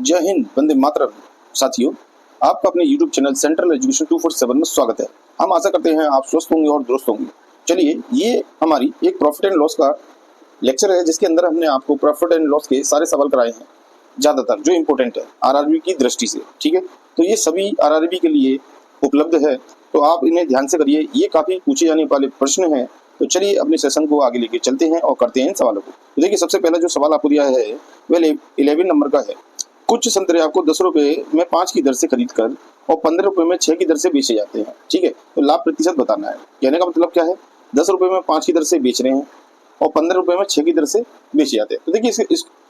जय हिंद, वंदे मातरम। साथियों, आपका अपने YouTube चैनल सेंट्रल एजुकेशन 247 में स्वागत है। हम आशा करते हैं आप स्वस्थ होंगे और दुरुस्त होंगे। चलिए, ये हमारी एक प्रॉफिट एंड लॉस का लेक्चर है, जिसके अंदर हमने आपको प्रॉफिट एंड लॉस के सारे सवाल कराए हैं, ज़्यादातर जो इम्पोर्टेंट है आरआरबी की दृष्टि से। ठीक है, तो ये सभी आरआरबी के लिए उपलब्ध है, तो आप इन्हें ध्यान से करिए। ये काफ़ी पूछे जाने वाले प्रश्न हैं। तो चलिए अपने सेशन को आगे लेके चलते हैं और करते हैं इन सवालों को। तो देखिए, सबसे पहला जो सवाल आपको दिया है वह 11 नंबर का है। कुछ संतरे आपको 10 रुपए में 5 की दर से खरीद कर और 15 रुपए में 6 की दर से बेचे जाते हैं। ठीक है, तो लाभ प्रतिशत बताना है। कहने का मतलब क्या है, 10 रुपए में 5 की दर से बेच रहे हैं और 15 रुपए में 6 की दर से बेचे जाते हैं। तो देखिए,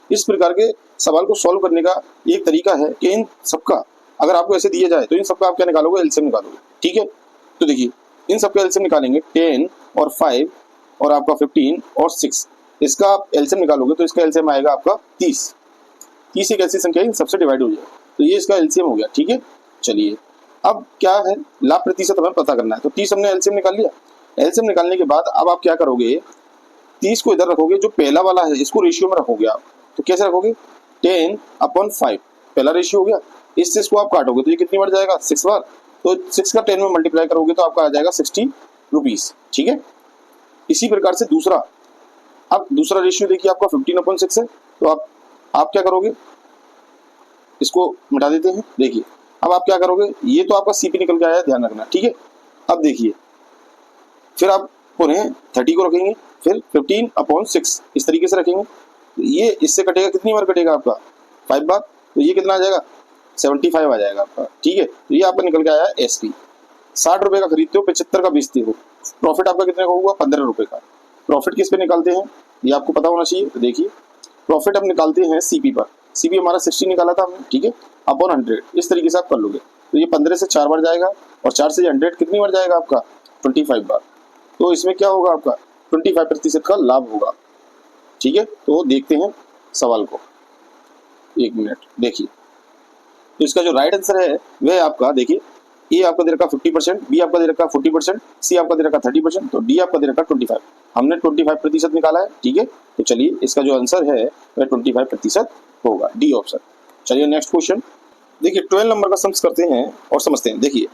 इस प्रकार के सवाल को सॉल्व करने का एक तरीका है कि इन सबका अगर आपको ऐसे दिया जाए तो इन सबका आप क्या निकालोगे, एलसीएम निकालोगे। ठीक है, तो देखिए इन सबका एलसीएम निकालेंगे। 10 और 5 और आपका 15 और 6, इसका आप एलसीएम निकालोगे तो इसका एलसीएम आएगा आपका 30। 30 एक ऐसी संख्या है इन सबसे डिवाइड हो जाए, तो ये इसका एलसीएम हो गया। ठीक है, चलिए अब क्या है, लाभ प्रतिशत हमें पता करना है। तो 30 हमने एलसीएम निकाल लिया। एलसीएम निकालने के बाद अब आप क्या करोगे, 30 को इधर रखोगे, जो पहला वाला है इसको रेशियो में रखोगे आप। तो कैसे रखोगे, 10/5 पहला रेशियो हो गया। इससे इसको आप काटोगे तो ये कितनी बार जाएगा, 6 बार। तो 6 का 10 में मल्टीप्लाई करोगे तो आपका आ जाएगा 60 रुपीज। ठीक है, इसी प्रकार से दूसरा, अब दूसरा रेशियो देखिए आपका 15/6 है। तो आप क्या करोगे, इसको मिटा देते हैं। देखिए अब आप क्या करोगे, ये तो आपका सीपी निकल के आया है, ध्यान रखना। ठीक है, अब देखिए फिर आप पुनः 30 को रखेंगे, फिर 15/6 इस तरीके से रखेंगे। ये इससे कटेगा, कितनी बार कटेगा आपका, 5 बार। तो ये कितना आ जाएगा, 75 आ जाएगा आपका। ठीक है, तो ये आपका निकल के आया है एसपी। 60 रुपए का खरीदते हो, 75 का बेचते हो, प्रॉफिट आपका कितने का होगा, 15 रुपए का। प्रॉफिट किस पे निकालते हैं, ये आपको पता होना चाहिए। तो देखिए प्रॉफिट हम निकालते हैं सीपी पर। सीपी हमारा 60 निकाला था हमने। ठीक है, अपॉन 100 इस तरीके से आप कर लोगे। तो ये 15 से 4 बार जाएगा और 4 से 100 कितनी बार जाएगा आपका, 25 बार। तो इसमें क्या होगा आपका, 25% का लाभ होगा। ठीक है, तो देखते हैं सवाल को, एक मिनट। देखिए, तो इसका जो राइट आंसर है वह आपका, देखिए ए आपका दे रखा 50%, बी आपका दे रखा 40%, सी आपका दे रखा 30%, तो डी आपका दे रखा 25। हमने 25% निकाला है। ठीक है, तो चलिए इसका जो आंसर है वह 25% होगा, डी ऑप्शन। चलिए नेक्स्ट क्वेश्चन देखिए, 12 नंबर का सम्स करते हैं और समझते हैं। देखिए,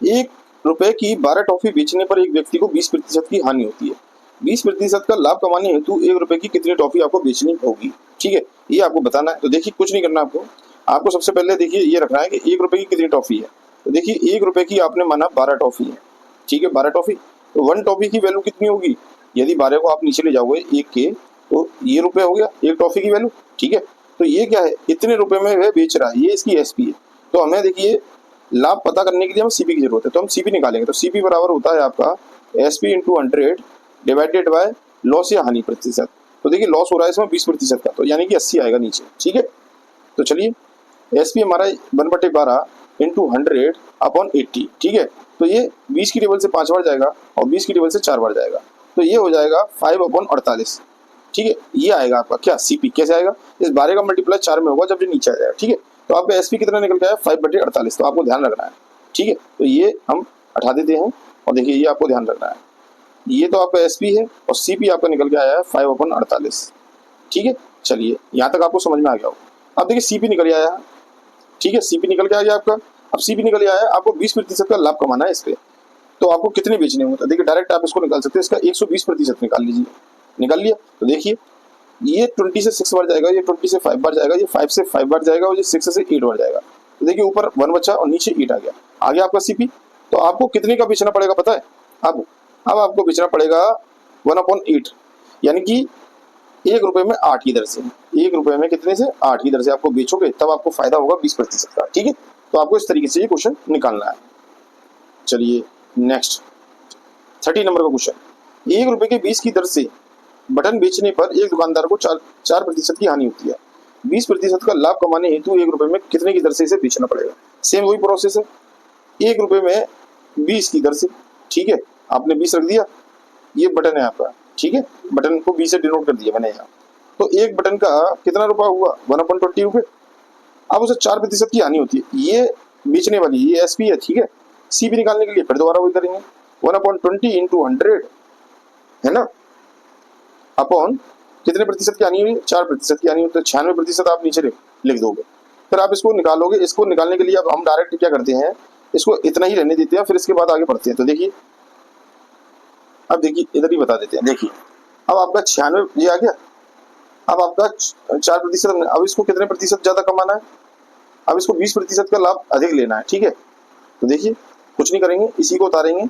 1 रुपए की 12 टॉफी बेचने पर एक व्यक्ति को 20% की हानि होती है। 20% का लाभ कमाने हेतु 1 रुपए की कितनी टॉफी आपको बेचनी होगी। ठीक है, ये आपको बताना है। तो देखिए कुछ नहीं करना आपको सबसे पहले देखिए ये रखना है कि 1 रुपए की कितनी टॉफी है। तो देखिए 1 रुपए की आपने माना 12 टॉफी है। ठीक है, 12 टॉफी, तो 1 टॉफी की वैल्यू कितनी होगी, यदि 12 को आप नीचे ले जाओगे 1 के, तो ये रुपए हो गया 1 टॉफी की वैल्यू। ठीक है, तो ये क्या है, इतने रुपए में वह बेच रहा है, ये इसकी एसपी है। तो हमें देखिए लाभ पता करने के लिए हमें सीपी की जरूरत है, तो हम सीपी निकालेंगे। तो सीपी बराबर होता है आपका SP into 100 divided by loss या हानि प्रतिशत। तो देखिए लॉस हो रहा है इसमें 20% का, तो यानी कि 80 आएगा नीचे। ठीक है, तो चलिए एसपी हमारा 1/12 इंटू 100/80। ठीक है, तो ये 20 की टेबल से 5 बार जाएगा और 20 की टेबल से 4 बार जाएगा, तो ये हो जाएगा 5/48। ठीक है, ये आएगा आपका क्या, सीपी। कैसे आएगा, इस 12 का मल्टीप्लाई 4 में होगा जब ये नीचे आ जाएगा। ठीक है, तो आपका एसपी कितना निकल के आया, 5/48। तो आपको ध्यान रखना है। ठीक है, तो ये हम हटा देते हैं और देखिए ये आपको ध्यान रखना है। ये तो आपका एसपी है और सीपी आपका निकल के आया है 5/48। ठीक है, चलिए यहाँ तक आपको समझ में आ गया हो। अब देखिए सीपी निकल आया। ठीक है, सीपी निकल के आ गया आपका। अब सीपी निकल के आया, आपको 20% का लाभ कमाना है इस पे। तो आपको कितने बेचने होंगे, तो देखिए डायरेक्ट आप इसको निकाल सकते हैं, इसका 120% निकाल लीजिए। निकाल लिया, तो देखिए ये 20 से 6 बार जाएगा, ये 20 से 5 बार जाएगा, ये 5 से 5 बार जाएगा और ये 6 से 8 बार जाएगा। तो देखिए ऊपर 1 बचा और नीचे 8 आ गया। आ गया आपका सीपी। तो आपको कितने का बेचना पड़ेगा पता है, अब आपको बेचना पड़ेगा 1/8, यानी कि 1 रुपए में 8 की दर से। 1 रुपए में कितने से, 8 की दर से आपको बेचोगे, तब आपको फायदा होगा 20% का। ठीक है, तो आपको इस तरीके से ये क्वेश्चन निकालना है। चलिए नेक्स्ट 30 नंबर का क्वेश्चन, 1 रुपए के 20 की दर से बटन बेचने पर एक दुकानदार को 4% की हानि होती है। 20% का लाभ कमाने हेतु 1 रुपए में कितने की दर से इसे बेचना पड़ेगा। सेम वही प्रोसेस है, 1 रुपए में 20 की दर से। ठीक है, आपने 20 रख दिया, ये बटन है आपका। ठीक है, बटन को 20 से डिनोट कर दिया मैंने यहाँ। तो एक बटन का कितना रुपया हुआ, 1/20 रुपए। अब उसे 4% की हानि होती है, ये बेचने वाली, ये एसपी है। ठीक है, सीपी निकालने के लिए फिर दोबारा वही करेंगे, 1/20 इंटू 100 है ना, अपॉन कितने प्रतिशत की हानि हुई, 4% की हानि हुई। तो 96% आप नीचे लिख दोगे। फिर आप इसको निकालोगे। इसको निकालने के लिए अब हम डायरेक्ट क्या करते हैं, इसको इतना ही रहने देते हैं, फिर इसके बाद आगे बढ़ते हैं। तो देखिए, अब देखिए इधर ही बता देते हैं। देखिए अब आपका 96 ये आ गया। अब आपका 4%, अब इसको कितने प्रतिशत ज्यादा कमाना है, अब इसको 20% का लाभ अधिक लेना है। ठीक है, तो देखिए कुछ नहीं करेंगे, इसी को उतारेंगे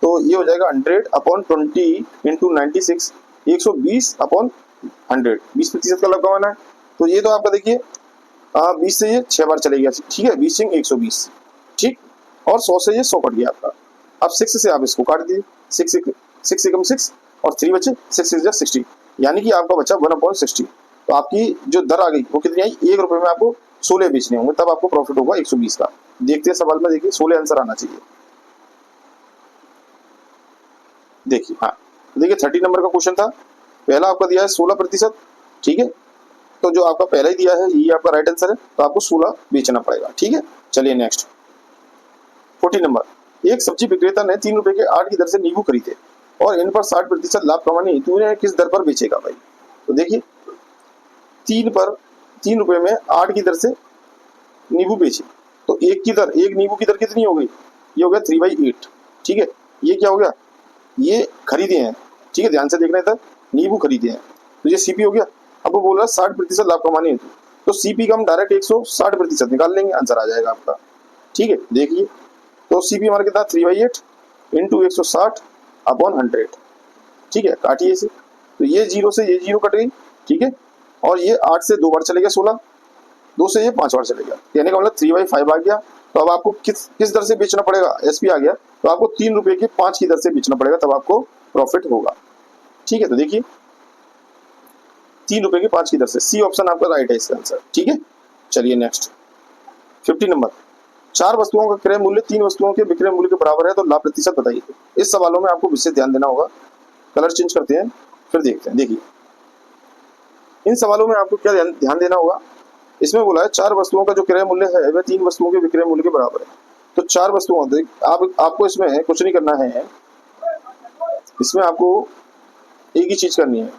तो ये हो जाएगा 100/20 इंटू 96, 120/100, 20% का लाभ कमाना है। तो ये तो आपका देखिए 20 से ये 6 बार चलेगा। ठीक है, 20 से 120, ठीक, और 100 से ये 100 कट गया आपका। अब 6 से आप इसको काट दीजिए, 6 एकम 6 और 3 बचे, 6 6 60, यानी कि आपका बचा 1/60। तो आपकी जो दर आ गई वो कितनी आई, 1 रुपए में आपको 16 बेचने होंगे, तब आपको प्रॉफिट होगा 120 का। देखते हैं सवाल में, देखिए 16 आंसर आना चाहिए। देखिए हाँ, देखिए 30 नंबर का क्वेश्चन था। पहला आपका दिया है 16%। ठीक है, तो जो आपका पहला ही दिया है ये आपका राइट आंसर है, तो आपको 16 बेचना पड़ेगा। ठीक है, चलिए नेक्स्ट 40 नंबर। एक सब्जी विक्रेता ने 3 रुपए के 8 की दर से नींबू खरीदे और इन पर 60% लाभ कमाने हेतु इन्हें किस दर पर बेचेगा भाई। तो देखिए 3 रुपए में 8 की दर से नींबू बेचे, तो एक नींबू की दर कितनी हो गई, ये हो गया 3/8। ठीक है, ये क्या हो गया, ये खरीदे हैं। ठीक है, ध्यान से देखना इधर, नींबू खरीदे हैं, तो ये सीपी हो गया। अब वो बोल रहा है 60% लाभ कमाने हेतु, तो सीपी का हम डायरेक्ट 160% निकाल लेंगे, आंसर आ जाएगा आपका। ठीक है, देखिए तो सीपी हमारा कितना 3/8 इंटू 160/100। ठीक है, काटिए इसे, तो ये 0 से ये 0 कट गई। ठीक है, और ये 8 से 2 बार चले गया 16, 2 से ये 5 बार चले गया, यानी का मतलब 3/5 आ गया। तो अब आपको किस दर से बेचना पड़ेगा, एसपी आ गया, तो आपको 3 रुपए के 5 की दर से बेचना पड़ेगा, तब आपको प्रॉफिट होगा। ठीक है, तो देखिए 3 रुपए के 5 की दर से, सी ऑप्शन आपका राइट है इसका आंसर। ठीक है, चलिए नेक्स्ट 50 नंबर। 4 वस्तुओं का क्रय मूल्य 3 वस्तुओं के विक्रय मूल्य के बराबर है, तो लाभ प्रतिशत बताइए। इस सवालों में आपको विशेष ध्यान देना होगा। कलर चेंज करते हैं, फिर देखते हैं। देखिए इन सवालों में आपको क्या ध्यान देना होगा। इसमें बोला है 4 वस्तुओं का जो क्रय मूल्य है वह 3 वस्तुओं के विक्रय मूल्य के बराबर है। तो 4 वस्तुओं, आपको इसमें कुछ नहीं करना है, इसमें आपको एक ही चीज करनी है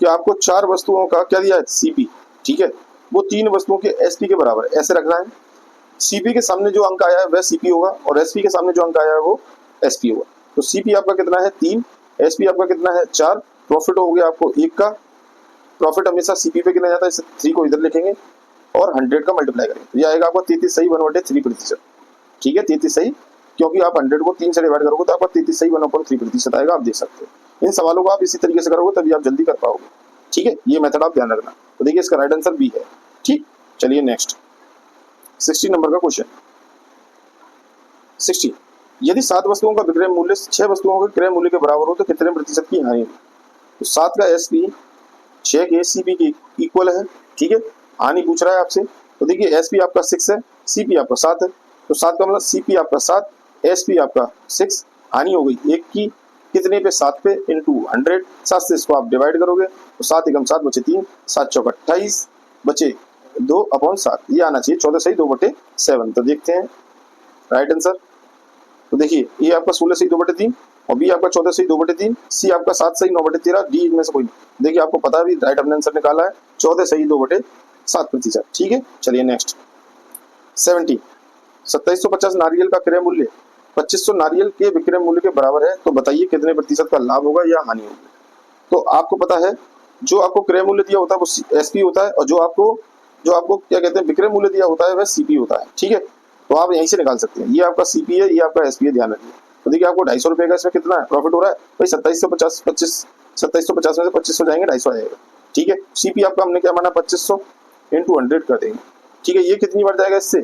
कि आपको 4 वस्तुओं का क्या दिया है, सीपी। ठीक है, वो 3 वस्तुओं के एसपी के बराबर है, ऐसे रखना है। सीपी के सामने जो अंक आया है वह सीपी होगा, और एसपी के सामने जो अंक आया है वो एसपी होगा। तो सीपी आपका कितना है 3, एसपी आपका कितना है 4, प्रॉफिट हो गया आपको 1 का। प्रॉफिट हमेशा सीपी पे गिना जाता है, इस 3 को इधर लिखेंगे और 100 का मल्टीप्लाई करेंगे, तो ये आएगा आपका 33 सही 1/3%। ठीक है, 33 सही, क्योंकि आप 100 को 3 से डिवाइड करोगे तो आपका 33 सही 1/3% आएगा। आप देख सकते हो इन सवालों को आप इसी तरीके से करोगे तभी आप जल्दी कर पाओगे। ठीक है, ये मेथड आप ध्यान रखना। तो देखिए इसका राइट आंसर बी है। ठीक, चलिए नेक्स्ट 60 नंबर का क्वेश्चन। 60, यदि 7 वस्तुओं का विक्रय मूल्य 6 वस्तुओं के क्रय मूल्य के बराबर हो तो कितने प्रतिशत की हानि होगी। तो 7 का एसपी 6 के सीपी की इक्वल है। ठीक है, हानि पूछ रहा है आपसे, तो देखिए एसपी आपका 6 है, सीपी आपका 7 है, तो 7 का मतलब सीपी आपका 7, एसपी आपका 6, हानि हो गई 1 की, कितने पे 7 पे इंटू 100, 7 से इसको आप डिवाइड करोगे तो 7 एकम 7 बचे 3, 7 चौक 28, बचे 2/7, ये आना चाहिए 14 सही 2/7। तो देखते हैं राइट आंसर। तो देखिए ये आपका 16 सही 2/3, और बी आपका 14 सही 2/3, सी आपका 7 सही 9/13, डी इनमें से कोई नहीं। देखिए आपको पता है भी राइट अपने आंसर निकाला है 14 सही 2/7%। ठीक है, चलिए नेक्स्ट 70, 2750 नारियल का क्रय मूल्य 2500 नारियल के विक्रय मूल्य के बराबर है, तो बताइए कितने प्रतिशत का लाभ होगा या हानि होगी। तो आपको पता है जो आपको क्रय मूल्य दिया होता है वो एसपी होता है, और जो आपको क्या कहते हैं विक्रय मूल्य दिया होता है वह सीपी होता है। ठीक है, तो आप यहीं से निकाल सकते हैं, ये आपका सीपी है, ये आपका एसपी है, ध्यान रखिए। तो देखिए आपको 250 रुपए का इसमें कितना है प्रॉफिट हो रहा है भाई, 2750 2750 में से 2500 जाएंगे 250 आएगा। ठीक है, सीपी आपका हमने क्या माना 2500 इंटू 100 कर देंगे। ठीक है, ये कितनी बार जाएगा इससे,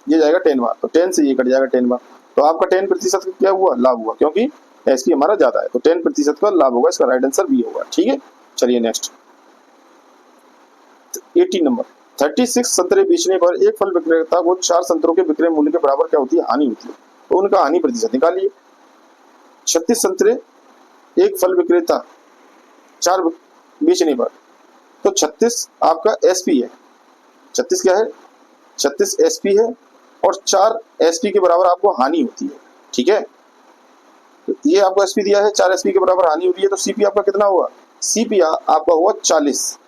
ये जाएगा 10 बार, तो 10 से ये कट जाएगा 10 बार, तो आपका 10% क्या हुआ, लाभ हुआ, क्योंकि एसपी हमारा ज्यादा है, तो 10% का लाभ होगा। इसका राइट आंसर बी होगा। ठीक है, चलिए नेक्स्ट 80 नंबर। 36 संतरे बेचने पर एक फल विक्रेता को 4 संतरों के विक्रय मूल्य के बराबर क्या होती है, हानि होती है, तो उनका हानि प्रतिशत निकालिए। 36 संतरे एक फल विक्रेता 4 बेचने पर, तो 36 आपका एसपी है, 36 क्या है, 36 एसपी है, और 4 एसपी के बराबर आपको हानि होती है। ठीक है, तो ये आपको एसपी दिया है, 4 एसपी के बराबर हानि होती है, तो सीपी आपका कितना हुआ, सीपी आपका हुआ 40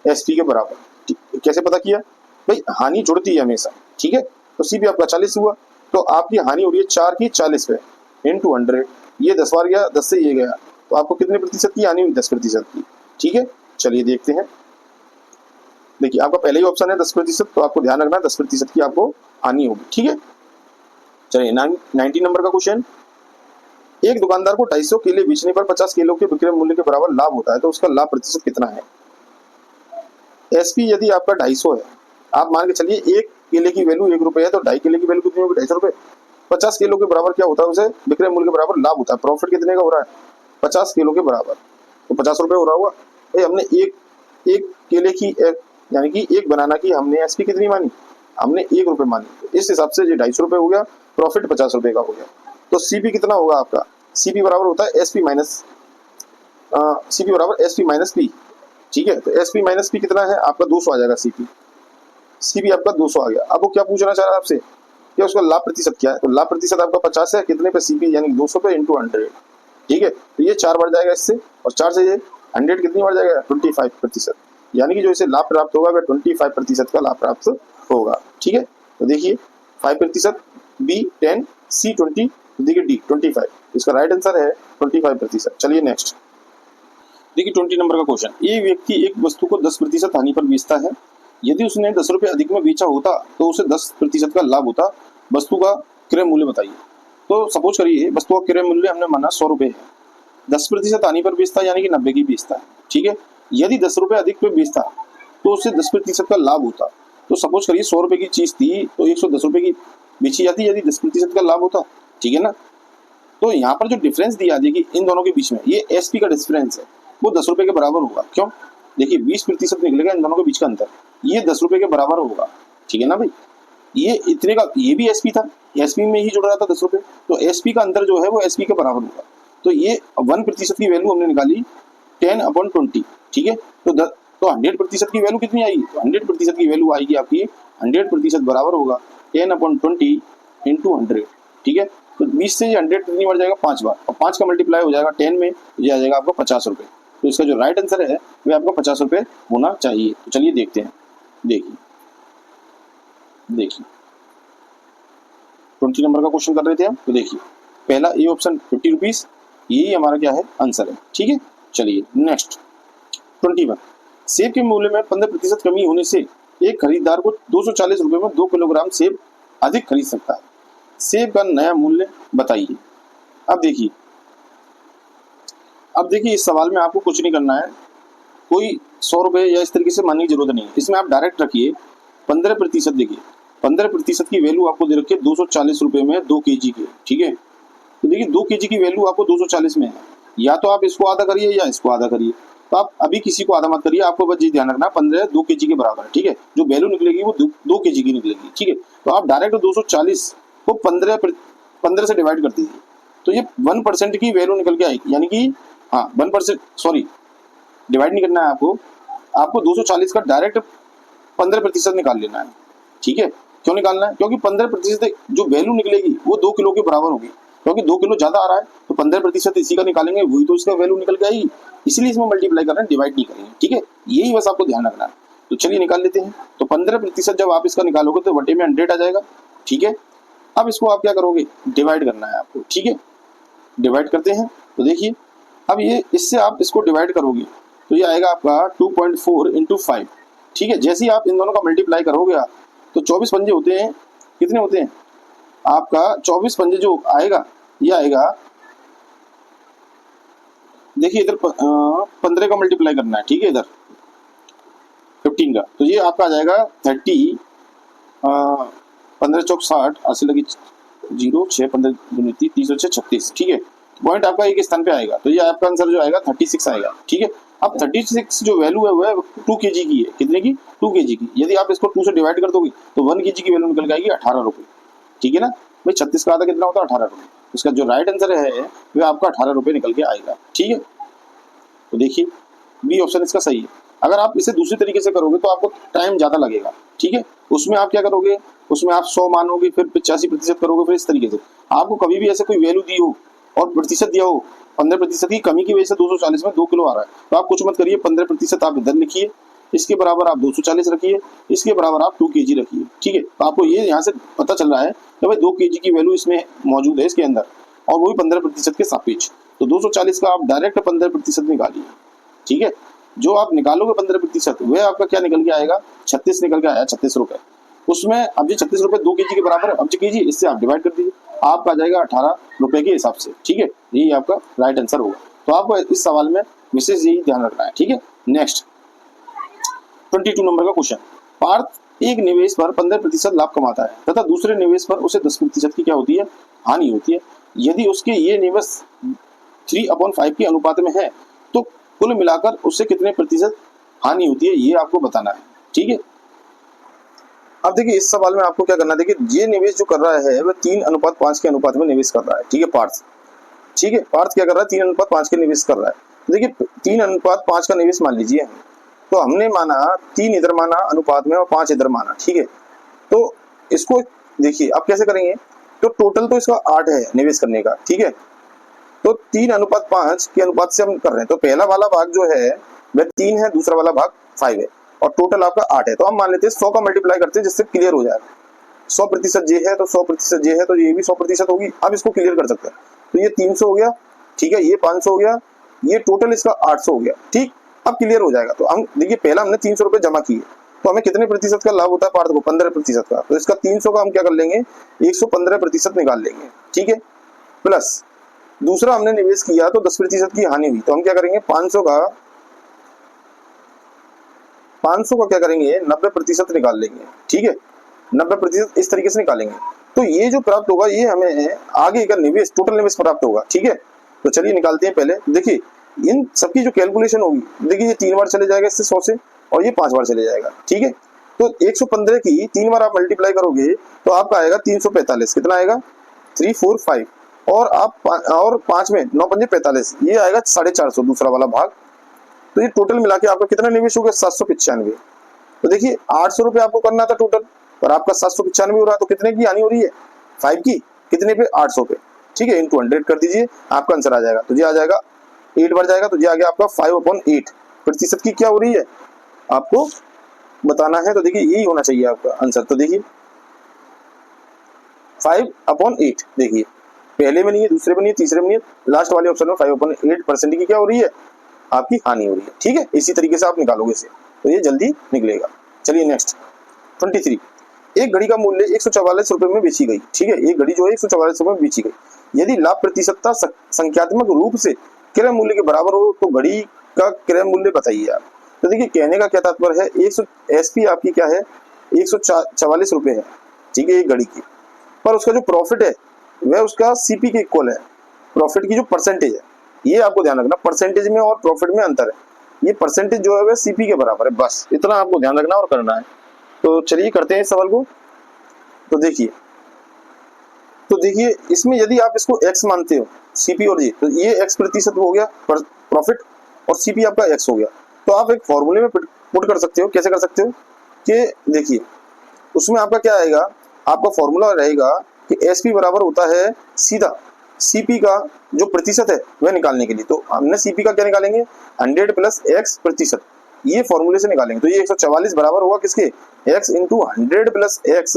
एसपी के बराबर। कैसे पता किया भाई, हानि जुड़ती है हमेशा, ठीक है। तो सीपी आपका 40 हुआ, तो आपकी हानि हो रही है 4 की 40 पे इंटू 100, ये 10 बार गया, 10 से ये गया, तो आपको कितने प्रतिशत की हानि हुई, 10% की, ठीक है। चलिए देखते हैं। देखिए आपका पहले ही ऑप्शन है 10%, तो आपको ध्यान रखना 10% की आपको हानि होगी, ठीक है। चलिए 19 नंबर का क्वेश्चन, एक दुकानदार को 250 केले बेचने पर 50 किलो के विक्रय मूल्य के बराबर लाभ होता है, तो उसका लाभ प्रतिशत कितना है। एसपी यदि आपका 250 है, आप मान के चलिए एक केले की वैल्यू 1 रुपए है, तो 2.5 केले की वैल्यू कितनी होगी, 250 रुपए। 50 किलो के बराबर क्या होता है, उसे विक्रय मूल्य के बराबर लाभ होता है। प्रॉफिट कितने का हो रहा है, 50 किलो के बराबर, तो 50 रुपए हो रहा हुआ भाई। हमने एक केले की यानी कि एक बनाना की हमने एसपी कितनी मानी, हमने 1 रुपए मानी, तो इस हिसाब से ये 250 रुपए हो गया, प्रॉफिट 50 रुपए का हो गया। तो सीपी कितना होगा आपका, सीपी बराबर होता है एसपी माइनस सीपी बराबर एसपी माइनस पी, ठीक है। तो एसपी माइनस पी कितना है आपका, 200 आ जाएगा। सीपी आपका 200 आ गया। अब वो क्या पूछना चाह रहा है आपसे कि उसका लाभ प्रतिशत क्या है, तो लाभ प्रतिशत आपका 50 है, कितने पे, सीपी यानी 200 पे इंटू 100, ठीक है। तो ये 4 बढ़ जाएगा इससे, और 4 से ये 100 कितनी बढ़ जाएगा, 25%, यानी कि जो इसे लाभ प्राप्त होगा वह 25% का लाभ प्राप्त होगा, ठीक है। तो देखिए 5%, बी 10, सी 20, देखिए डी 25, इसका राइट आंसर है 25%। चलिए नेक्स्ट देखिए 20 नंबर का क्वेश्चन, एक व्यक्ति एक वस्तु को 10% हानि पर बेचता है, यदि उसने 10 रुपए अधिक में बेचा होता तो उसे 10% का लाभ होता, वस्तु का क्रय मूल्य बताइए। तो सपोज करिए वस्तु का क्रय मूल्य हमने माना 100 रुपए है, 10% हानि पर बेचता है यानी कि 90 की बेचता है, ठीक है। यदि 10 रुपए अधिक पे बेचता तो उससे 10% का लाभ होता। तो सपोज करिए 100 रुपए की चीज थी तो 110 रुपए की बेची जाती यदि 10% का लाभ होता, ठीक है ना। तो यहाँ पर जो डिफरेंस दिया, देखिए इन दोनों के बीच में ये एसपी का डिफरेंस है, वो 10 रुपए के बराबर होगा। क्यों, देखिए 20% निकलेगा इन दोनों के बीच का अंतर, ये 10 रुपए के बराबर होगा, ठीक है ना भाई। ये इतने का, ये भी एसपी था, एसपी में ही जुड़ रहा था 10 रुपए, तो एसपी का अंतर जो है वो एसपी के बराबर होगा। तो ये 1% की वैल्यू हमने निकाली 10/20, ठीक है। तो 100% की वैल्यू कितनी आएगी, तो 100% की वैल्यू आएगी आपकी 100% बराबर होगा 10/20 इंटू 100, ठीक है। तो 20 से 100 कितनी बढ़ जाएगा, 5 बार, और 5 का मल्टीप्लाई हो जाएगा 10 में, ये आ जाएगा आपका 50 रुपए। तो इसका जो राइट आंसर है वह आपका 50 रुपए होना चाहिए। तो चलिए देखते हैं। देखिए 20 नंबर का क्वेश्चन कर रहे थे हम, तो देखिए पहला ए ऑप्शन 50 रुपीज, यही हमारा क्या है आंसर है, ठीक है। चलिए नेक्स्ट 21, सेब के मूल्य में 15% कमी होने से एक खरीदार को 240 रुपए में 2 किलोग्राम सेब अधिक खरीद सकता है, सेब का नया मूल्य बताइए। अब देखिए इस सवाल में आपको कुछ नहीं करना है, कोई 100 रुपए या इस तरीके से मानने की जरूरत नहीं है, इसमें आप डायरेक्ट रखिए 15%। देखिए 15% की वैल्यू आपको दे रखी है 240 रुपए में 2 केजी के, ठीक है। तो देखिए 2 केजी की वैल्यू आपको 240 में है, या तो आप इसको आधा करिए या इसको आधा करिए। तो आप अभी किसी को आधा मत करिए, आपको बस ये ध्यान रखना 15 2 केजी के बराबर है, ठीक है। जो वैल्यू निकलेगी वो 2 केजी की निकलेगी, ठीक है। तो आप डायरेक्ट 240 को 15 से डिवाइड कर दीजिए, तो ये 1% की वैल्यू निकल के आएगी, यानी कि हाँ 1%, सॉरी डिवाइड नहीं करना है आपको 240 का डायरेक्ट 15% निकाल लेना है, ठीक है। क्यों निकालना है, क्योंकि 15% जो वैल्यू निकलेगी वो 2 किलो के बराबर होगी, क्योंकि 2 किलो ज्यादा आ रहा है, तो 15% इसी का निकालेंगे, वही तो इसका वैल्यू निकल के आएगी, इसलिए इसमें मल्टीप्लाई कर रहे हैं, डिवाइड नहीं करेंगे, ठीक है। यही बस आपको ध्यान रखना है। तो चलिए निकाल लेते हैं। तो 15% जब आप इसका निकालोगे तो बटे में 100 आ जाएगा, ठीक है। अब इसको आप क्या करोगे, डिवाइड करना है आपको, ठीक है। डिवाइड करते हैं, तो देखिए अब ये इससे आप इसको डिवाइड करोगे तो ये आएगा आपका 2.4 इंटू 5, ठीक है। जैसे ही आप इन दोनों का मल्टीप्लाई करोगे आप, तो 24 पंजे होते हैं, कितने होते हैं आपका 24 पंजे जो आएगा ये आएगा, देखिए इधर 15 का मल्टीप्लाई करना है, ठीक है, इधर 15 का, तो ये आपका आ जाएगा 30, 15 चौक 60, 80 लगी 0, 6 15 30 और 6 36, ठीक है। पॉइंट आपका एक स्थान पे आएगा, तो ये आपका आंसर जो आएगा 36 आएगा, ठीक है। अब 36 जो वैल्यू है वह 2 केजी की है, कितने की, 2 केजी की। यदि आप इसको 2 से डिवाइड कर दोगे तो 1 केजी की वैल्यू निकल आएगी 18 रुपए, ठीक है ना भाई। 36 का आधा कितना होता है, 18 रुपए। इसका जो राइट आंसर है वह आपका 18 रुपए निकल के आएगा, ठीक है। तो देखिए बी ऑप्शन इसका सही है। अगर आप इसे दूसरी तरीके से करोगे तो आपको टाइम ज्यादा लगेगा, ठीक है। उसमें आप क्या करोगे, उसमें आप 100 मानोगे, फिर 85% करोगे, फिर इस तरीके से। आपको कभी भी ऐसे कोई वैल्यू दी हो और प्रतिशत दिया हो 15% की कमी की वजह से 240 में 2 किलो आ रहा है, तो आप कुछ मत करिए, 15% आप इधर लिखिए, इसके बराबर आप 240 रखिए, इसके बराबर आप 2 kg रखिए। ठीक है, तो आपको ये यहाँ से पता चल रहा है कि भाई 2 kg की वैल्यू इसमें मौजूद है इसके अंदर, और वो भी 15% के सापेक्ष। तो 240 का आप डायरेक्ट 15% निकालिए। ठीक है, जो आप निकालोगे 15% वह आपका क्या निकल के आएगा, 36 निकल के आया, 36 रुपए। उसमें अब ये 36 रुपए 2 kg के बराबर है। अब जो कीजिए इससे आप डिवाइड कर दीजिए, आपका आ जाएगा 18 रुपए के हिसाब से। ठीक है, यही आपका राइट आंसर होगा। तो आपको इस सवाल में विशेष यही ध्यान रखना है। ठीक है, नेक्स्ट 22 नंबर का क्वेश्चन। पार्थ एक निवेश पर 15% लाभ कमाता है तथा दूसरे निवेश पर उसे 10% की क्या होती है, हानि होती है। यदि उसके ये निवेश 3/5 के अनुपात में है तो कुल मिलाकर उससे कितने प्रतिशत हानि होती है, ये आपको बताना है। ठीक है, अब देखिए इस सवाल में आपको क्या करना है, देखिए ये निवेश जो कर रहा है वह 3/5 के अनुपात में निवेश कर रहा है। ठीक है, पार्थ, ठीक है, पार्थ क्या कर रहा है, 3/5 के निवेश कर रहा है। देखिए 3/5 का निवेश मान लीजिए, तो हमने माना 3 इधर माना अनुपात में और 5 इधर माना। ठीक है, तो इसको देखिए आप कैसे करेंगे, तो टोटल तो इसका 8 है निवेश करने का। ठीक है, तो 3/5 के अनुपात से हम कर रहे हैं, तो पहला वाला भाग जो है वह 3 है, दूसरा वाला भाग 5 है, और टोटल आपका 8 है। तो हम मान लेते हैं 100 का मल्टीप्लाई करते हैं जिससे क्लियर हो जाएगा। 100% जे है तो 100% जे है, तो ये भी 100% होगी। अब इसको क्लियर कर सकते हैं, तो ये 300 हो गया। ठीक है, ये 500 हो गया, ये टोटल इसका 800 हो गया। ठीक, अब क्लियर हो जाएगा। तो हम देखिए पहला हमने 300 रुपए जमा किए, तो हमें कितने प्रतिशत का लाभ होता है पार्थ को, 15% का। तो इसका 300 का हम क्या कर लेंगे, 115% निकाल लेंगे। ठीक है, प्लस दूसरा हमने निवेश किया तो 10% की हानि हुई, तो हम क्या करेंगे 500 का क्या करेंगे 90% निकाल लेंगे। ठीक है, 90% इस तरीके से निकालेंगे, तो ये जो प्राप्त होगा ये हमें आगे का निवेश, टोटल निवेश प्राप्त होगा। ठीक है, तो चलिए निकालते हैं। पहले देखिए इन सबकी जो कैलकुलेशन होगी, देखिए ये 3 बार चले जाएगा इससे 100 से, और ये 5 बार चले जाएगा। ठीक है, तो 115 की 3 बार आप मल्टीप्लाई करोगे तो आपका आएगा 345। कितना आएगा, 345, और आप और 5 में 9 पंजे 45, ये आएगा 450 दूसरा वाला भाग। तो ये टोटल मिला के आपका कितना निवेश हो गया, 795। तो देखिए 800 रुपए आपको करना था टोटल, और आपका 795 हो रहा है, तो कितने की हानि हो रही है, 5 की। कितने पे, 800 पे। ठीक है, इंटू 100 कर दीजिए, आपका आंसर आ जाएगा। तो ये आ जाएगा 8 बार जाएगा, तो ये आ गया आपका 5/8 प्रतिशत की क्या हो रही है, आपको बताना है। तो देखिए यही होना चाहिए आपका आंसर। तो देखिए 5/8, देखिए पहले में नहीं है, दूसरे में नहीं है, तीसरे में नहीं है, लास्ट वाले ऑप्शन में 5/8% की क्या हो रही है, आपकी हानि हो रही है। ठीक है, इसी तरीके से आप निकालोगे इसे, तो ये जल्दी निकलेगा। चलिए नेक्स्ट 23। एक घड़ी का मूल्य 144 रुपए में बेची गई। ठीक है, एक घड़ी जो है 144 रुपए में बेची गई। यदि लाभ प्रतिशतता संख्यात्मक रूप से क्रय मूल्य के बराबर हो तो घड़ी का क्रय मूल्य बताइए आप। तो देखिए कहने का क्या तात्पर्य है, 100 एसपी आपकी क्या है, 144 रुपए है। ठीक है, एक घड़ी की, पर उसका जो प्रॉफिट है वह उसका सीपी के इक्वल है। प्रॉफिट की जो परसेंटेज है, ये आपको ध्यान रखना, परसेंटेज में और प्रॉफिट में अंतर है। ये परसेंटेज जो है वह सीपी के बराबर है, बस इतना आपको ध्यान रखना और करना है। तो चलिए करते हैं इस सवाल को। तो देखिए इसमें यदि आप इसको x मानते हो, सीपी और जी, तो ये x प्रतिशत हो गया प्रॉफिट, और सीपी आपका x हो गया। तो आप एक फॉर्मूले में पुट कर सकते हो। कैसे कर सकते हो कि देखिए उसमें आपका क्या आएगा, आपका फॉर्मूला रहेगा कि एसपी बराबर होता है सीधा सीपी का जो प्रतिशत है वह निकालने के लिए। तो हमने सीपी का क्या निकालेंगे, 100 प्लस x प्रतिशत, ये फॉर्मूले से निकालेंगे। तो ये 144 बराबर होगा किसके, x इंटू 100 प्लस x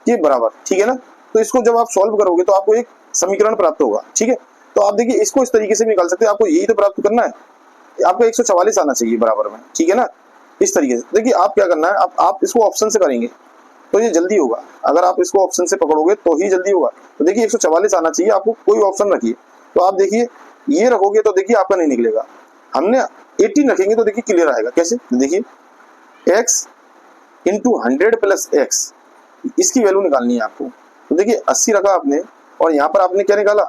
के बराबर। ठीक है ना, तो इसको जब आप सॉल्व करोगे तो आपको एक समीकरण प्राप्त होगा। ठीक है, तो आप देखिए इसको इस तरीके से भी निकाल सकते हैं, आपको यही तो प्राप्त करना है, आपको 144 आना चाहिए बराबर में। ठीक है ना, इस तरीके से देखिए आप क्या करना है, आप इसको ऑप्शन से करेंगे तो ये जल्दी होगा। अगर आप इसको ऑप्शन से पकड़ोगे तो ही जल्दी होगा। तो देखिए 144 आना चाहिए, आपको कोई ऑप्शन रखिए। तो आप देखिए ये रखोगे तो देखिए आपका नहीं निकलेगा। हमने 18 रखेंगे तो देखिए क्लियर आएगा। कैसे, देखिए x इंटू 100 प्लस x, इसकी वैल्यू निकालनी है आपको। तो देखिए 80 रखा आपने, और यहाँ पर आपने क्या निकाला,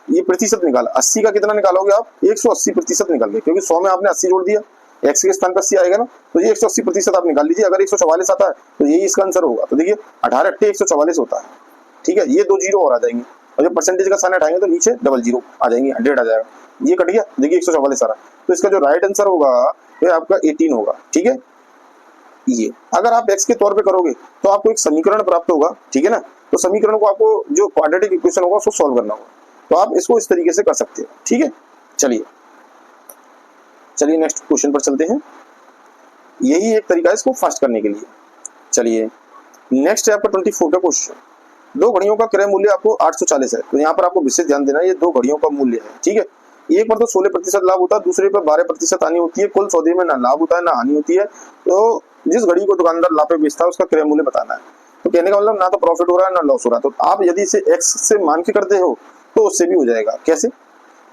ये प्रतिशत निकाला। 80 का कितना निकालोगे आप, 180% निकाल गए, क्योंकि 100 में आपने 80 जोड़ दिया, x के स्थान पर 80 आएगा ना, तो ये 180% आप निकाल लीजिए। अगर 144 आता है तो यही इसका आंसर होगा। तो देखिए 18 × 144 होता है। ठीक है, ये 2 जीरो और आ जाएंगे, और जब परसेंटेज का साइन हटाएंगे तो नीचे डबल जीरो आ जाएंगे, 100 आ जाएगा, ये कट गया। देखिए 144 आ रहा, तो इसका जो राइट आंसर होगा वह आपका 18 होगा। ठीक है, ये अगर आप x के तौर पे करोगे तो आपको एक समीकरण प्राप्त होगा। ठीक है ना, तो समीकरण को आपको जो क्वाड्रेटिक इक्वेशन होगा उसको सॉल्व करना होगा। तो आप इसको इस तरीके से कर सकते हो। ठीक है, चलिए नेक्स्ट क्वेश्चन पर चलते हैं। यही एक तरीका है इसको फास्ट करने के लिए। चलिए नेक्स्ट है आपका 24 का क्वेश्चन। दो घड़ियों का क्रय मूल्य आपको 840 है। तो यहाँ पर आपको विशेष ध्यान देना है, ये दो घड़ियों का मूल्य है, ठीक है। एक पर तो 16% लाभ होता है, दूसरे पर 12% हानि होती है। कुल सौदे में ना लाभ होता है ना हानि होती है। तो जिस घड़ी को दुकानदार लाभ पे बेचता है उसका क्रय मूल्य बताना है। तो कहने का मतलब ना तो प्रॉफिट हो रहा है ना लॉस हो रहा है। तो आप यदि इसे एक्स से मान के करते हो तो उससे भी हो जाएगा। कैसे?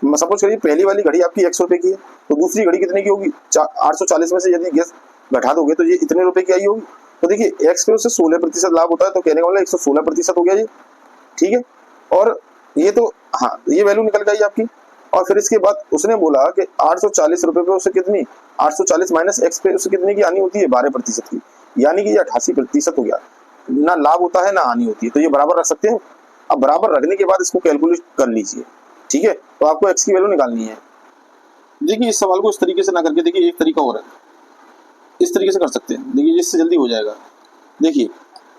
सपोज करिए पहली वाली घड़ी आपकी 100 रुपए की है, तो दूसरी घड़ी कितने की होगी? 840 में से यदि गैस घटा दोगे तो ये इतने रुपए की आई होगी। तो देखिए एक्स पे उससे 16% लाभ होता है, तो कहने का मतलब 116% हो गया ये, ठीक है। और ये तो हाँ, ये वैल्यू निकल गई आपकी। और फिर इसके बाद उसने बोला कि 840 रुपए पे उसे कितनी, 840 माइनस एक्स पे उसे कितने की हानि होती है? 12% की, यानी कि ये 88% हो गया। ना लाभ होता है ना हानि होती है, तो ये बराबर रख सकते हैं। अब बराबर रखने के बाद इसको कैलकुलेट कर लीजिए, ठीक है। तो आपको एक्स की वैल्यू निकालनी है। देखिए इस सवाल को इस तरीके से ना करके, देखिए एक तरीका और है, इस तरीके से कर सकते हैं। देखिए जिससे जल्दी हो जाएगा। देखिए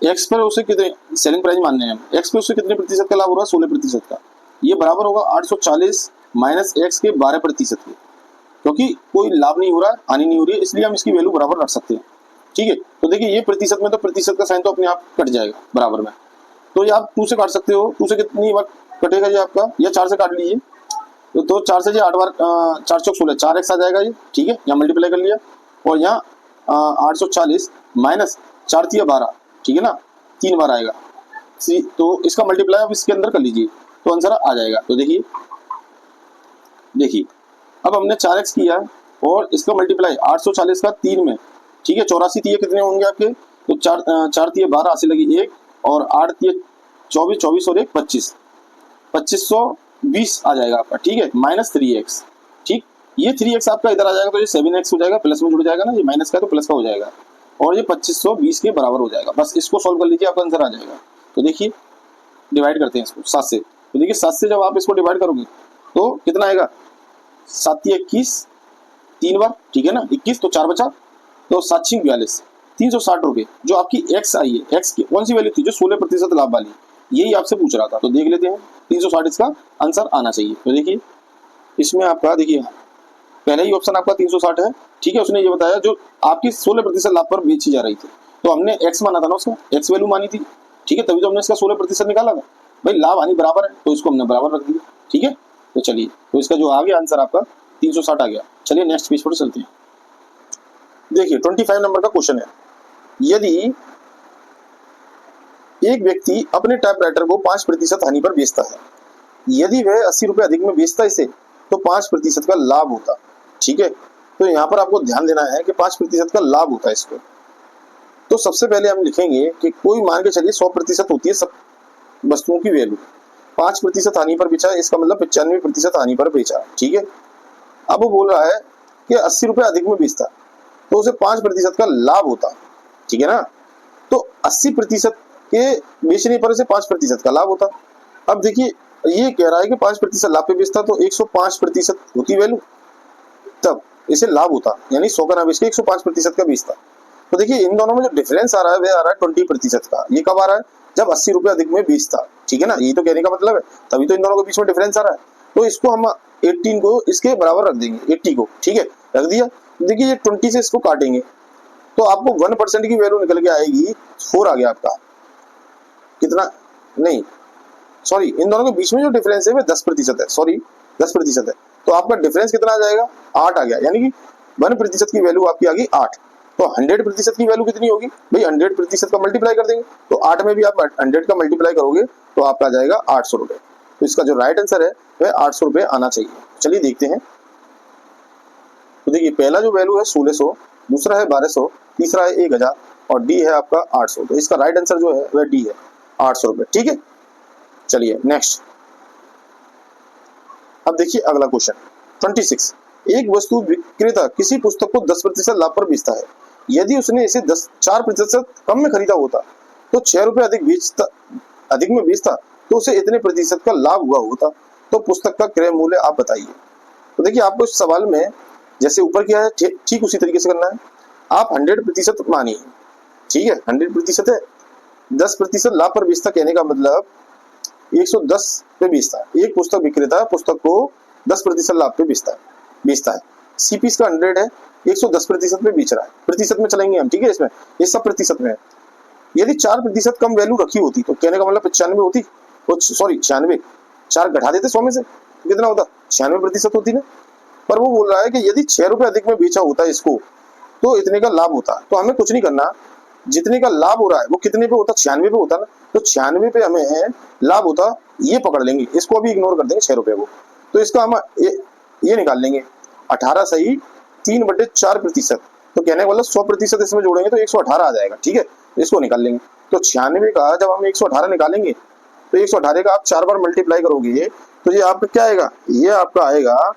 एक्स पर उसे कितने सेलिंग प्राइस मानने हैं, एक्स पे उसे कितने प्रतिशत का लाभ हो रहा है? 16% का। ये बराबर होगा 840 माइनस एक्स के 12% के, क्योंकि कोई लाभ नहीं हो रहा है हानि नहीं हो रही है, इसलिए हम इसकी वैल्यू बराबर रख सकते हैं, ठीक है। तो देखिए ये प्रतिशत में तो प्रतिशत का साइन तो अपने आप कट जाएगा बराबर में। तो ये आप 2 से काट सकते हो। 2 से कितनी बार कटेगा ये आपका, या 4 से काट लीजिए। तो 4 से 8 बार 4 चौक 16, 4x आ जाएगा ये, ठीक है। यहाँ मल्टीप्लाई कर लिया और यहाँ 840 माइनस 4 तिया 12, ठीक है ना, 3 बार आएगा। तो इसका मल्टीप्लाई आप इसके अंदर कर लीजिए तो आंसर आ जाएगा। तो देखिए अब हमने 4x किया और इसका मल्टीप्लाई 840 का 3 में, ठीक है। 84 तिये कितने होंगे आपके? तो 4 तिये 12 से लगी 1 और 8 तिये 24, 24 और 1 25, 2520 आ जाएगा आपका, ठीक है। माइनस 3x, ठीक। ये 3x आपका इधर आ जाएगा तो ये 7x हो जाएगा, प्लस में जुड़ जाएगा ना, ये माइनस का तो प्लस का हो जाएगा और ये 2520 के बराबर हो जाएगा। बस इसको सॉल्व कर लीजिए, आपका आंसर आ जाएगा। तो देखिए डिवाइड करते हैं इसको 7 से। तो देखिए 7 से जब आप इसको डिवाइड करोगे तो कितना आएगा? 7 तिये 21, 3 बार, ठीक है ना, 21, तो 4 बचा, तो 742 360 रुपए जो आपकी एक्स आई है। एक्स की कौन सी वैल्यू थी? जो 16% लाभ वाली, यही आपसे पूछ रहा था। तो देख लेते हैं, 360 इसका आंसर आना चाहिए। तो देखिए इसमें आपका, देखिए पहले ही ऑप्शन आपका 360 है, ठीक है। उसने ये बताया जो आपकी 16% लाभ पर बेची जा रही थी, तो हमने एक्स माना था ना, उसका एक्स वैल्यू मानी थी, ठीक है। तभी तो हमने इसका 16% निकाला था। भाई लाभ हानि बराबर है तो इसको हमने बराबर रख दिया, ठीक है। तो चलिए, तो इसका जो आ गया आंसर आपका 360 आ गया। चलिए नेक्स्ट पेज पर चलते हैं। देखिए 25 नंबर का क्वेश्चन है। यदि एक व्यक्ति अपने टाइपराइटर को 5% हानि पर बेचता है, यदि वह 80 रुपए अधिक में बेचता इसे तो 5% का लाभ होता, ठीक है। तो यहाँ पर आपको ध्यान देना है कि 5% का लाभ होता है इसको। तो सबसे पहले हम लिखेंगे कि कोई मान के चलिए 100% होती है सब वस्तुओं की वैल्यू, 5% हानि पर बेचा, इसका मतलब 95% हानि पर बेचा, ठीक है। अब वो बोल रहा है कि 80 रुपए अधिक में बेचता तो उसे 5% का लाभ होता, ठीक है ना। तो 80% के बेचने पर उसे 5% का लाभ होता। अब देखिए ये कह रहा है कि 5% लाभ पे बेचता तो 105% होती वैल्यू, तब इसे लाभ होता, यानी 100 का ना बेच के 105% का बेचता। तो देखिए इन दोनों में जो डिफरेंस आ रहा है वह आ रहा है 20% का। ये कब आ रहा है? जब 80 रुपए अधिक में बेचता, ठीक है ना। ये तो कहने का मतलब है, तभी तो इन दोनों के बीच में डिफरेंस आ रहा है। तो इसको हम 18 को इसके बराबर रख देंगे, 80 को, ठीक है, रख दिया। देखिए ये 20 से इसको काटेंगे तो आपको 1% की वैल्यू निकल के आएगी, 4 आ गया आपका। कितना? नहीं सॉरी, इन दोनों के बीच में जो डिफरेंस है वह 10% है, सॉरी 10% है। तो आपका डिफरेंस कितना आ जाएगा? 8 आ गया, यानी कि 1% की वैल्यू आपकी आ गई 8। तो 100% की वैल्यू कितनी होगी भाई? 100% का मल्टीप्लाई कर देंगे, तो 8 में भी आप 100 का मल्टीप्लाई करोगे तो आपका आ जाएगा 800 रुपए। तो इसका जो राइट आंसर है वह 800 रुपए आना चाहिए। चलिए देखते हैं। तो देखिए पहला जो वैल्यू है 1600, दूसरा है 1200, तीसरा है 1000 और डी है आपका 800। तो इसका राइट आंसर जो है वह डी है, 800 रुपए, ठीक है। चलिए नेक्स्ट। अब देखिए अगला क्वेश्चन 26। एक वस्तु विक्रेता किसी पुस्तक को 10% लाभ पर बेचता है। यदि उसने इसे 4% कम में खरीदा होता तो 6 रुपए अधिक में बेचता तो उसे इतने प्रतिशत का लाभ हुआ होता। तो पुस्तक का क्रय मूल्य आप बताइए। तो देखिए आपको इस सवाल में जैसे ऊपर किया है ठीक उसी तरीके से करना है। आप 100% मानिए, ठीक है, 100% है। 10% लाभ पर बेचता कहने का मतलब 110 पे बेचता है। एक पुस्तक विक्रेता पुस्तक को 10% लाभ पे बेचता है। सीपी इसका 100 है, 110% में बेच रहा है, प्रतिशत में चलेंगे हम, ठीक है। इसमें ये सब प्रतिशत में है। यदि 4% कम वैल्यू रखी होती तो कहने का मतलब 95 होती, सॉरी 96, 4 घटा देते 100 में से, कितना होता, 96% होती ना। पर वो बोल रहा है कि यदि 6 रुपए अधिक में बेचा होता इसको तो इतने का लाभ होता। तो हमें कुछ नहीं करना, जितने का लाभ हो रहा है वो कितने पे होता, 96 पे होता ना। तो 96 पे हमें लाभ होता, ये पकड़ लेंगे, इसको अभी इग्नोर कर देंगे 6 रुपए को। तो इसका हम ये निकाल लेंगे 18 सही 3/4%। तो कहने का मतलब 100% इसमें जोड़ेंगे तो 118 आ जाएगा, ठीक है। इसको निकाल लेंगे। तो 96 का जब हम 118 निकालेंगे तो 118 का आप 4 बार मल्टीप्लाई करोगे तो ये आपका क्या आएगा, ये आपका आएगा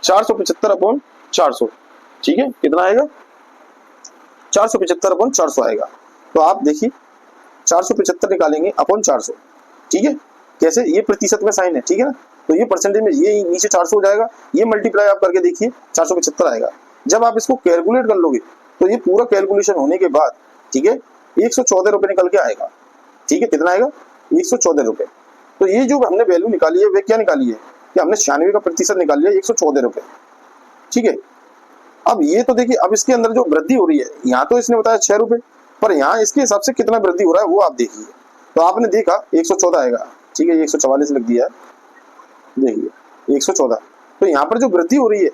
475/400, ठीक है। कितना आएगा, 475/400 आएगा। तो आप देखिए 475 निकालेंगे अपॉन 400, ठीक है। कैसे, ये प्रतिशत में साइन है, ठीक है ना। तो ये परसेंटेज में ये नीचे 400 हो जाएगा, ये मल्टीप्लाई आप करके देखिए 475 आएगा। जब आप इसको कैलकुलेट कर लोगे तो ये पूरा कैलकुलेशन होने के बाद, ठीक है, 114 रुपए निकल के आएगा, ठीक है। कितना आएगा, 114 रुपए। तो ये जो हमने वैल्यू निकाली है वे क्या निकाली है कि हमने 96 का प्रतिशत निकाल लिया 114 रुपए, ठीक है। अब ये तो देखिए, अब इसके अंदर जो वृद्धि हो रही है, यहाँ तो इसने बताया 6 रुपए, पर यहाँ इसके हिसाब से कितना वृद्धि हो रहा है वो आप देखिए। तो आपने देखा 114 आएगा, ठीक है, ये 144 लिख दिया है, देखिए 114। तो यहाँ पर जो वृद्धि हो रही है,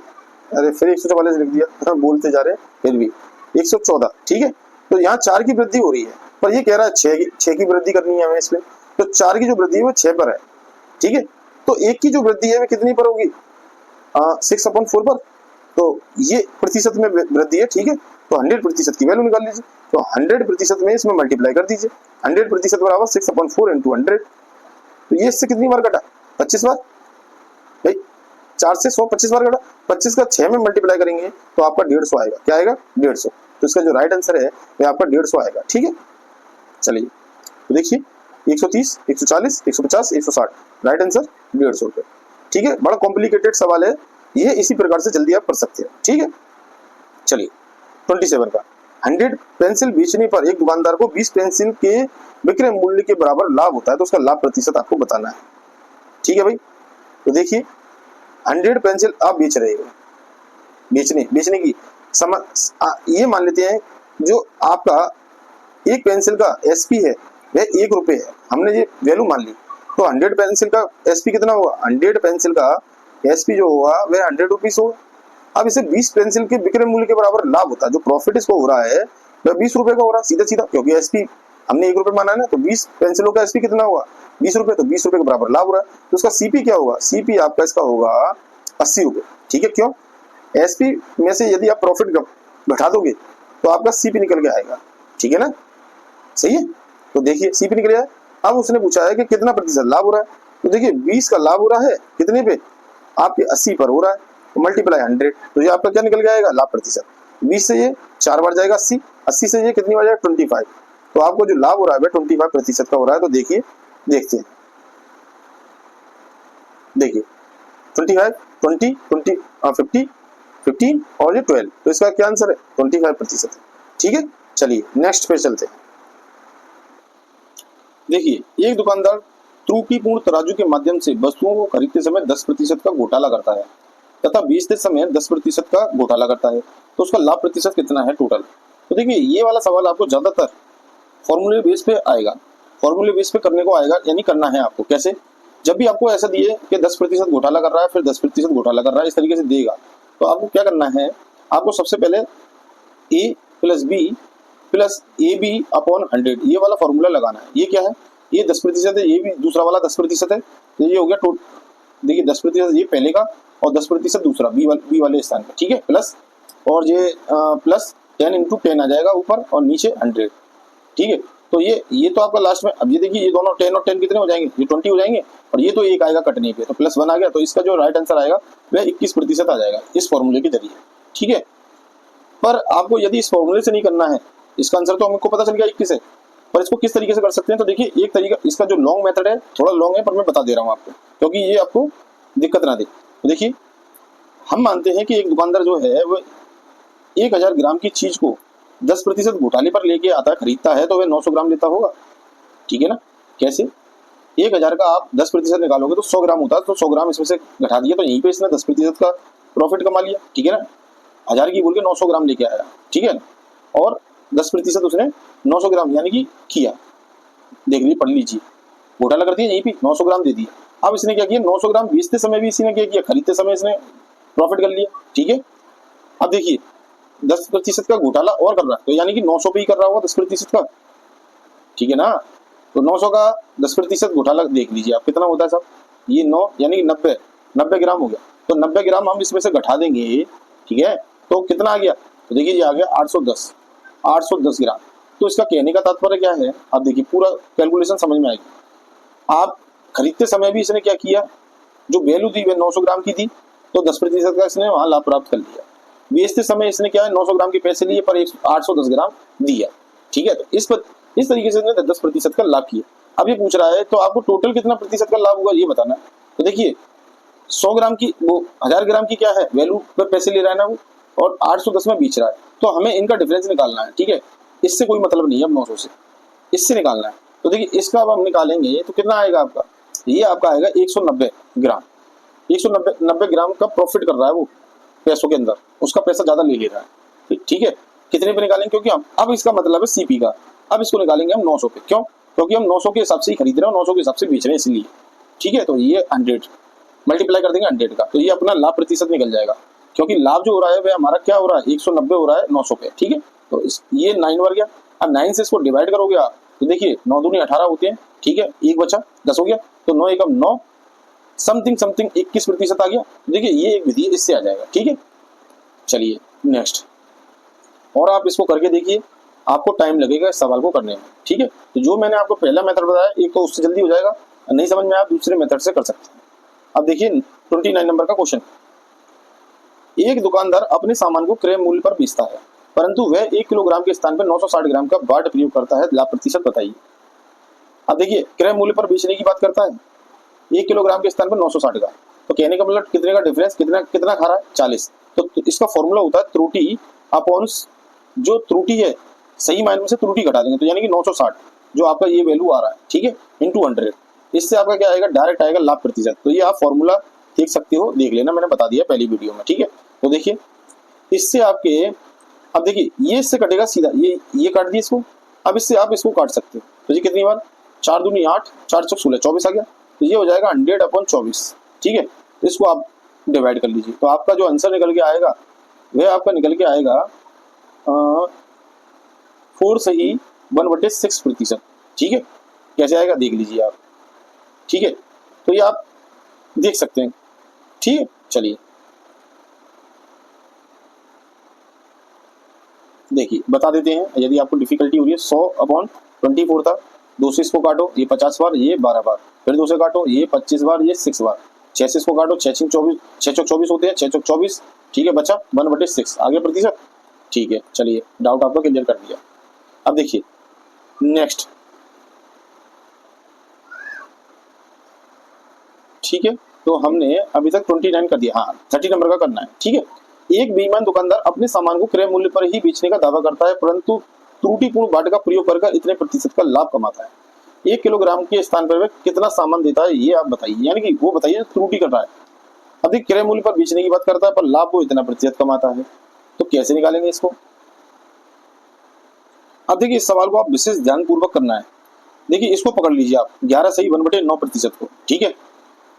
अरे फिर 144 लिख दिया, बोलते जा रहे हैं फिर भी 114, ठीक है। तो यहाँ 4 की वृद्धि हो रही है, पर ये कह रहा है 6 की वृद्धि करनी है हमें इसमें। तो 4 की जो वृद्धि है वो 6 पर है, ठीक है। तो 1 की जो वृद्धि है वो कितनी पर होगी, 6/4 पर। तो ये प्रतिशत में वृद्धि है, ठीक है। तो 100% की वैल्यू निकाल लीजिए। तो 100% में इसमें मल्टीप्लाई कर दीजिए, 100% बराबर 6/4 × 100। तो ये इससे कितनी बार कटा, 25 बार भाई, 4 से 100 25 बार कटा, 25 का 6 में मल्टीप्लाई करेंगे तो आपका 150 आएगा। क्या आएगा, 150। तो इसका जो राइट आंसर है वो आपका 150 आएगा, ठीक है। चलिए तो देखिए 130, 140, 150, 160, राइट आंसर 150 रुपए, ठीक है। बड़ा कॉम्प्लिकेटेड सवाल है ये, इसी प्रकार से जल्दी आप कर सकते हैं, ठीक है। चलिए 27 का, 100 पेंसिल बेचने पर एक दुकानदार को 20 पेंसिल के विक्रय मूल्य के बराबर लाभ होता है, तो उसका लाभ प्रतिशत आपको बताना है, ठीक है भाई। तो देखिए 100 पेंसिल आप बेच रहे हो, बेचने की ये मान लेते हैं जो आपका एक पेंसिल का एसपी है वह 1 रुपए है, हमने ये वैल्यू मान ली। तो 100 पेंसिल का एसपी कितना होगा, 100 पेंसिल का एसपी जो होगा वह 100 रुपीज होगा। अब इसे 20 पेंसिल के विक्रय मूल्य के बराबर लाभ होता है, जो प्रॉफिट इसको हो रहा है वह 20 रुपए का हो रहा है, सीधा सीधा, क्योंकि एसपी हमने 1 रुपए माना है ना। तो 20 पेंसिलों का एसपी कितना होगा, 20 रुपए, तो 20 रुपए के बराबर लाभ हो रहा है। तो उसका सीपी क्या होगा, सीपी आपका इसका होगा 80 रुपए, ठीक है। क्यों, एसपी में से यदि आप प्रॉफिट घटा दोगे तो आपका सीपी निकल के आएगा, ठीक है ना, सही है। तो देखिए सीपी निकल आया। अब उसने पूछा है कि कितना प्रतिशत लाभ हो रहा है, तो देखिए 20 का लाभ हो रहा है कितने पे, आपके 80 पर हो रहा है, तो मल्टीप्लाई 100, तो ये आपका क्या निकल के आएगा, लाभ प्रतिशत। 20 से ये 4 बार जाएगा 80, 80 से ये कितनी बार जाएगा 25, तो आपको जो लाभ हो रहा है 25% का हो रहा है। तो देखिए देखते हैं, देखिए 25, 20, 20, 50, 15 और ये 12, तो इसका क्या आंसर है 25% है, ठीक है। चलिए नेक्स्ट पे चलते हैं। देखिए एक दुकानदार त्रुटिपूर्ण तराजू के माध्यम से वस्तुओं को खरीदते समय 10% का घोटाला करता है तथा बेचते समय 10% का घोटाला करता है, तो उसका लाभ प्रतिशत कितना है टोटल। तो देखिए ये वाला सवाल आपको ज्यादातर फॉर्मूले बेस पे आएगा, फॉर्मूले बेस पे करने को आएगा, यानी करना है आपको कैसे, जब भी आपको ऐसा दिए कि 10% घोटाला कर रहा है फिर 10% घोटाला कर रहा है, इस तरीके से देगा, तो आपको क्या करना है, आपको सबसे पहले a + b + AB/100 ये वाला फॉर्मूला लगाना है। ये क्या है, ये 10% है, ये भी दूसरा वाला 10% है, तो ये हो गया टोटल। देखिए 10% ये पहले का और 10% दूसरा बी वाले स्थान का, ठीक है, प्लस, और ये प्लस 10 × 10 आ जाएगा ऊपर और नीचे 100, ठीक है। तो ये तो आपका लास्ट में, अब ये देखिए ये दोनों 10 और 10 कितने हो जाएंगे, ये 20 हो जाएंगे, और ये तो एक आएगा कटने पे, तो +1 आ गया, तो इसका जो राइट आंसर आएगा वह 21% आ जाएगा इस फॉर्मूले के जरिए, ठीक है। पर आपको यदि इस फॉर्मूले से नहीं करना है, इसका आंसर तो हमको पता चल गया 21 है, पर इसको किस तरीके से कर सकते हैं, तो देखिए एक तरीका, इसका जो लॉन्ग मेथड है थोड़ा लॉन्ग है, पर मैं बता दे रहा हूँ आपको, क्योंकि ये आपको दिक्कत ना दे। तो देखिए हम मानते हैं कि एक दुकानदार जो है वो 1000 ग्राम की चीज को 10% घोटाले पर लेके आता है, खरीदता है, तो वह 900 ग्राम लेता होगा, ठीक है ना। कैसे, 1000 का आप 10% निकालोगे तो 100 ग्राम होता है, तो 100 ग्राम इसमें से घटा दिया, तो यहीं पे इसने 10% का प्रॉफिट कमा लिया, ठीक है ना। 1000 की बोल के 900 ग्राम लेके आया, ठीक है ना, और 10% उसने 900 ग्राम यानी कि किया, देख लीजिए पढ़ लीजिए, घोटाला कर दिया यहीं पे 900 ग्राम दे दिया। अब इसने क्या किया, 900 ग्राम बेचते समय भी इसी ने क्या किया, खरीदते समय इसने प्रॉफिट कर लिया, ठीक है। अब देखिए 10% का घोटाला और कर रहा है, तो यानी कि 900 पे ही कर रहा होगा 10% का, ठीक है ना। तो 900 का 10% घोटाला देख लीजिए आप कितना होता है साहब, ये 9 यानी कि 90 ग्राम हो गया। तो 90 ग्राम हम इसमें से घटा देंगे, ठीक है, तो कितना आ गया, तो देखिए ये आ गया 810 ग्राम। तो इसका कहने का तात्पर्य क्या है, आप देखिए पूरा कैलकुलेशन समझ में आएगी। आप खरीदते समय भी इसने क्या किया, जो वैल्यू थी वह 900 ग्राम की थी, तो 10% का इसने वहां लाभ प्राप्त कर लिया। बेचते समय इसने क्या है, 900 ग्राम के पैसे लिए पर 810 ग्राम दिया, ठीक है। तो इस तरीके से इसने 10% का लाभ किया। अब ये पूछ रहा है तो आपको टोटल कितना प्रतिशत का लाभ हुआ ये बताना है। तो देखिए 100 ग्राम की, वो 1000 ग्राम की क्या है वैल्यू पर पैसे ले रहा है ना वो, और 810 में बेच रहा है, तो हमें इनका डिफरेंस निकालना है, ठीक है। इससे कोई मतलब नहीं है अब 900 से, इससे निकालना है। तो देखिए इसका अब हम निकालेंगे तो कितना आएगा आपका, ये आपका आएगा 190 ग्राम। 190 ग्राम का प्रॉफिट कर रहा है वो पैसों के अंदर, उसका पैसा ज्यादा ले रहा है, ठीक है। कितने पे निकालेंगे, क्योंकि हम अब इसका मतलब है सीपी का, अब इसको निकालेंगे हम 900 पे, क्यों, क्योंकि हम 900 के हिसाब से ही खरीद रहे हैं, 900 के हिसाब से बेच रहे हैं इसलिए, ठीक है। तो ये 100 मल्टीप्लाई कर देंगे 100 का, तो ये अपना लाभ प्रतिशत निकल जाएगा, क्योंकि लाभ जो हो रहा है वह हमारा क्या हो रहा है, 190 हो रहा है 900 पे, ठीक है। तो ये 9 बढ़ गया। अब 9 से इसको डिवाइड करोगे आप, तो देखिए 9 दूनी 18 होते हैं, ठीक है, एक बचा 10 हो गया, तो 9 एकम 9 समथिंग 21% आ गया। देखिए ये एक विधि इससे आ जाएगा, ठीक है। चलिए नेक्स्ट, और आप इसको करके देखिए, आपको टाइम लगेगा इस सवाल को करने में, ठीक है। तो जो मैंने आपको पहला मेथड बताया, एक तो उससे जल्दी हो जाएगा, नहीं समझ में आप दूसरे मेथड से कर सकते हैं। अब देखिए 29 नंबर का क्वेश्चन, एक दुकानदार अपने सामान को क्रय मूल्य पर बेचता है, परंतु वह 1 किलोग्राम के स्थान पर 960 ग्राम का बाट प्रयोग करता है, लाभ प्रतिशत बताइए। अब देखिए क्रय मूल्य पर बेचने की बात करता है, 1 किलोग्राम के स्थान पर 960 का, तो कहने का मतलब कितने का डिफरेंस, कितना खा रहा है, 40। तो इसका फॉर्मूला होता है त्रुटि अपॉन, जो त्रुटि है सही मायने में से त्रुटि घटा देंगे, तो यानी कि 960 जो आपका ये वैल्यू आ रहा है, ठीक है, इंटू 100, इससे आपका क्या आएगा, डायरेक्ट आएगा लाभ प्रतिशत। तो ये आप फॉर्मूला देख सकते हो, देख लेना, मैंने बता दिया पहली वीडियो में, ठीक है। तो देखिए इससे आपके, अब देखिए ये इससे कटेगा सीधा, ये काट दिया इसको, अब इससे आप इसको काट सकते हो, तो ये कितनी बार, 4 दूनी 8, 4 चौक 16, 24 आ गया, तो ये हो जाएगा 100/24, ठीक है। इसको आप डिवाइड कर लीजिए, तो आपका जो आंसर निकल के आएगा वह आपका निकल के आएगा 4 से ही 1/6%, ठीक है। कैसे आएगा देख लीजिए आप, ठीक है। तो ये आप देख सकते हैं, ठीक है। चलिए देखिए बता देते हैं, यदि आपको डिफिकल्टी हो रही है, 100/24 था, 2 से इसको काटो, ये 50 बार, ये 12 बार, फिर 2 से काटो, ये 25 बार, ये 6 बार, 6 से इसको काटो, 6 चौक 24 होते हैं, 6 चौक 24, ठीक है, बचा 1/6 आगे प्रतिशत, ठीक है। चलिए डाउट आपका क्लियर कर दिया। अब देखिए नेक्स्ट, ठीक है। तो हमने अभी तक 29 कर दिया, हाँ 30 नंबर का करना है, ठीक है। एक बेईमान दुकानदार अपने सामान को क्रय मूल्य पर ही बेचने का दावा करता है, परंतु त्रुटिपूर्ण बाट का प्रयोग कर इतने प्रतिशत का लाभ कमाता है। 1 किलोग्राम के स्थान पर वह कितना सामान देता है ये आप बताइए, यानी कि वो बताइए त्रुटि कर रहा है। अब देखिए क्रय मूल्य पर बेचने की बात करता है, पर लाभ वो इतना प्रतिशत कमाता है, तो कैसे निकालेंगे इसको। अब देखिए इस सवाल को आप विशेष ध्यानपूर्वक करना है। देखिए इसको पकड़ लीजिए आप, 11 सही 1/9% को, ठीक है।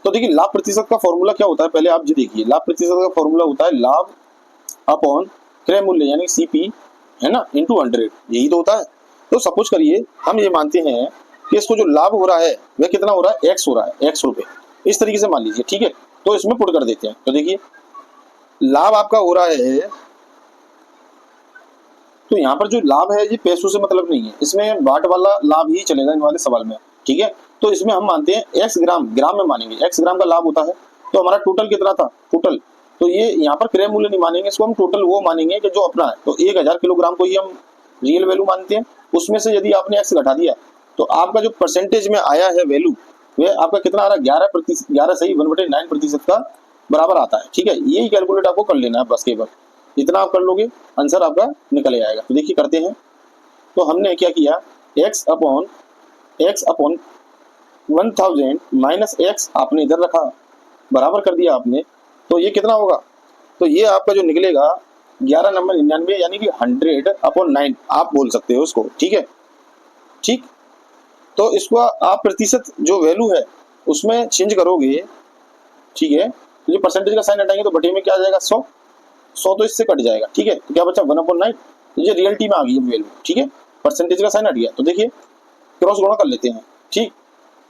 तो देखिए लाभ प्रतिशत का फॉर्मूला क्या होता है, पहले आप जी देखिए, लाभ प्रतिशत का फॉर्मूला होता है लाभ अपॉन क्रय मूल्य यानी सीपी, है ना, इंटू 100, यही तो होता है। तो सपोज करिए हम ये मानते हैं कि इसको जो लाभ हो रहा है वह कितना हो रहा है, एक्स हो रहा है, X रुपए, इस तरीके से मान लीजिए, ठीक है। तो इसमें पुट कर देते हैं, तो देखिए लाभ आपका हो रहा है, तो यहाँ पर जो लाभ है ये पैसों से मतलब नहीं है, इसमें बाट वाला लाभ ही चलेगा इन वाले सवाल में, ठीक है। तो इसमें हम मानते हैं x ग्राम में मानेंगे, x ग्राम का लाभ होता है, तो हमारा टोटल कितना था, टोटल, तो ये यहाँ पर क्रय मूल्य नहीं मानेंगे, इसको हम टोटल वो मानेंगे कि जो अपना है। तो 1000 किलोग्राम को ही हम रियल वैल्यू मानते हैं, उसमें से यदि आपने x घटा दिया तो आपका जो परसेंटेज में आया है वैल्यू, वह आपका कितना आ रहा है, 11 सही 1/9% का बराबर आता है, ठीक है। यही कैलकुलेट आपको कर लेना है, बस केवल इतना आप कर लोगे, आंसर आपका निकल आएगा। तो देखिए करते हैं, तो हमने क्या किया, x अपॉन 1000 माइनस x आपने इधर रखा, बराबर कर दिया आपने, तो ये कितना होगा, तो ये आपका जो निकलेगा 11 नंबर 99 यानी कि 100/9 आप बोल सकते हो उसको, ठीक है। ठीक, तो इसको आप प्रतिशत जो वैल्यू है उसमें चेंज करोगे, ठीक है। तो जो परसेंटेज का साइन हटाएंगे तो बटे में क्या आ जाएगा 100 तो इससे कट जाएगा, ठीक है। तो क्या बचा 1/9, तो ये रियलिटी में आ गई वैल्यू, ठीक है। परसेंटेज का साइन हट गया, तो देखिए क्रॉस गुणा कर लेते हैं, ठीक।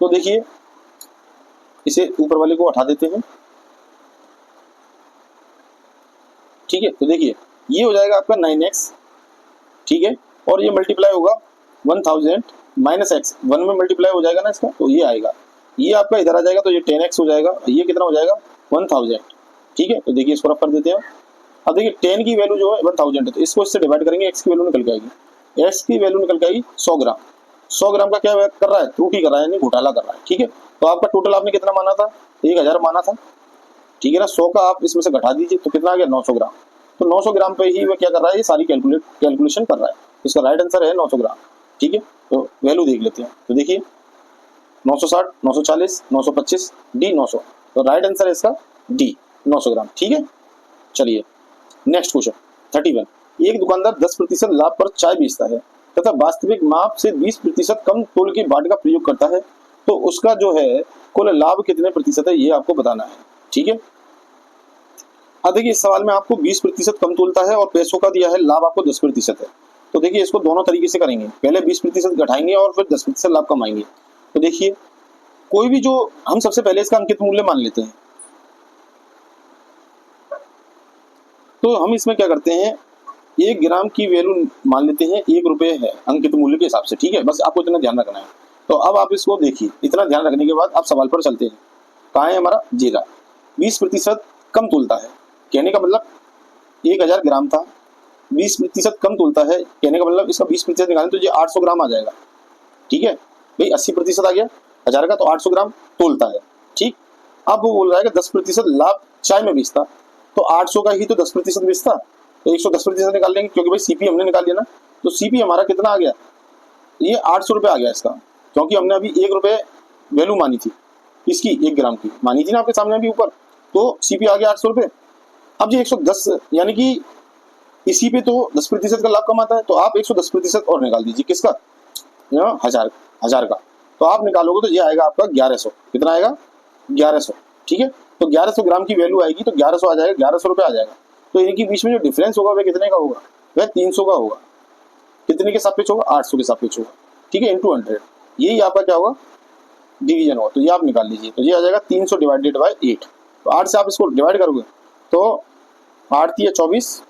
तो देखिए इसे ऊपर वाले को हटा देते हैं, ठीक है। तो देखिए ये हो जाएगा आपका 9x, ठीक है। और ये मल्टीप्लाई होगा 1000 माइनस एक्स, 1 में मल्टीप्लाई हो जाएगा ना इसका, तो ये आएगा, ये आपका इधर आ जाएगा, तो ये 10x हो जाएगा, ये कितना हो जाएगा 1000, ठीक है। तो देखिए इसको रफ कर देते हैं। अब देखिए 10 की वैल्यू जो है 1000 है, तो इसको इससे डिवाइड करेंगे, x की वैल्यू निकल के आएगी, x की वैल्यू निकल के आएगी 100 ग्राम। 100 ग्राम का क्या कर रहा है, त्रुटि कर रहा है, यानी घोटाला कर रहा है, ठीक है। तो आपका टोटल आपने कितना माना था, 1000 माना था, ठीक है ना। 100 का आप इसमें से घटा दीजिए तो कितना आ गया 900 ग्राम। तो 900 ग्राम पे ही वह क्या कर रहा है, ये सारी कैलकुलेशन कर रहा है। इसका राइट आंसर है 900 ग्राम, ठीक है। तो वैल्यू देख लेते हैं, तो देखिए 960, 940, 925, डी 900, तो राइट आंसर है इसका डी 900 ग्राम, ठीक है। चलिए नेक्स्ट क्वेश्चन 31। एक दुकानदार 10% लाभ पर चाय बेचता है तथा वास्तविक माप से 20% कम तोल की बाट का प्रयोग करता है, तो उसका जो है कुल लाभ कितने प्रतिशत है, ये आपको बताना है, ठीक है। अब देखिए इस सवाल में आपको 20% कम तोलता है और पैसों का दिया है, लाभ आपको 10% है। तो देखिए इसको दोनों तरीके से करेंगे, पहले 20% घटाएंगे और फिर 10% लाभ कमाएंगे। तो देखिए कोई भी जो हम सबसे पहले इसका अंकित मूल्य मान लेते हैं, तो हम इसमें क्या करते हैं, 1 ग्राम की वैल्यू मान लेते हैं 1 रुपये है अंकित मूल्य के हिसाब से, ठीक है। बस आपको इतना ध्यान रखना है। तो अब आप इसको देखिए, इतना ध्यान रखने के बाद आप सवाल पर चलते हैं। कहाँ है हमारा जीरा, 20% कम तोलता है, कहने का मतलब 1000 ग्राम था, 20% कम तोलता है, कहने का मतलब इसका 20% निकालें तो ये 800 ग्राम आ जाएगा, ठीक है भाई। 80% आ गया 1000 का, तो 800 ग्राम तोलता है, ठीक। अब वो बोल रहा है कि 10% लाभ चाय में बेचता, तो 800 का ही तो 10% बेचता, तो 110% निकाल लेंगे, क्योंकि भाई सीपी हमने निकाल लिया ना। तो सीपी हमारा कितना आ गया, ये 800 रुपये आ गया इसका, क्योंकि हमने अभी 1 रुपये वैल्यू मानी थी इसकी, 1 ग्राम की मानी थी ना आपके सामने अभी ऊपर, तो सीपी आ गया 800 रुपये। अब ये 110 यानी कि इसी पे तो 10% का लाभ कमाता है, तो आप 110% और निकाल दीजिए, किसका, 1000 का। तो आप निकालोगे तो ये आएगा आपका 1100, कितना आएगा 1100, ठीक है। तो 1100 ग्राम की वैल्यू आएगी, तो 1100 आ जाएगा, 1100 रुपये आ जाएगा। तो इनके बीच में जो डिफरेंस होगा वह कितने का होगा, वह 300 का होगा। कितने के सापेक्ष होगा, 800 के सापेक्ष होगा, ठीक है, इंटू 100, यही आपका क्या होगा डिवीजन होगा। तो ये आप निकाल लीजिए, तो ये आ जाएगा 300 डिवाइडेड बाई 8। तो 8 से आप इसको डिवाइड करोगे तो 8 3 24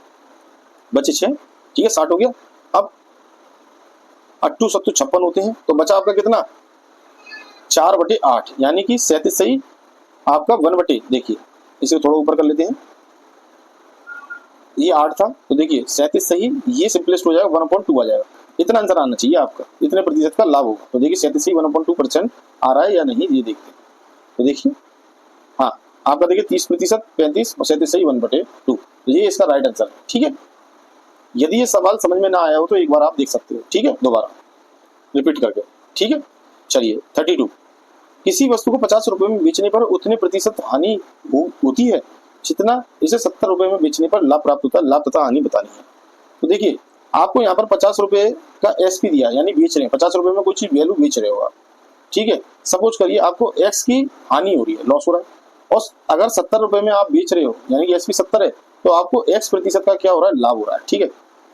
बचे 6, ठीक है, 60 हो गया। अब 8 7 56 होते हैं, तो बचा आपका कितना 4/8, यानी कि 37 सही आपका 1/, देखिए इसे थोड़ा ऊपर कर लेते हैं, ये 8 था, तो देखिए 37 सही, ये सिंपलेस्ट हो जाएगा 1/2 आ जाएगा। इतना आंसर आना चाहिए आपका, इतने प्रतिशत का लाभ होगा। तो देखिए 37 सही 1/2% आ रहा है या नहीं, ये देखते हैं। तो देखिए हाँ आपका देखिए 30%, 35 और 37 सही 1/2, तो ये इसका राइट आंसर है, ठीक है। यदि ये सवाल समझ में ना आया हो तो एक बार आप देख सकते हो, ठीक है, दोबारा रिपीट करके, ठीक है। चलिए 32। किसी वस्तु को 50 रुपए में बेचने पर उतने प्रतिशत हानि होती है जितना इसे 70 रुपए में बेचने पर लाभ प्राप्त होता है, लाभ तथा हानि बतानी है। तो देखिए आपको यहाँ पर 50 रुपए का एसपी दिया, यानी बेच रहे हैं 50 रुपए में कोई चीज वैल्यू बेच रहे हो आप, ठीक है। सपोज करिए आपको एक्स की हानि हो रही है, लॉस हो रहा है, और अगर 70 रुपए में आप बेच रहे हो यानी कि एसपी 70 है, तो आपको x प्रतिशत का क्या हो रहा है, लाभ हो रहा है, ठीक है।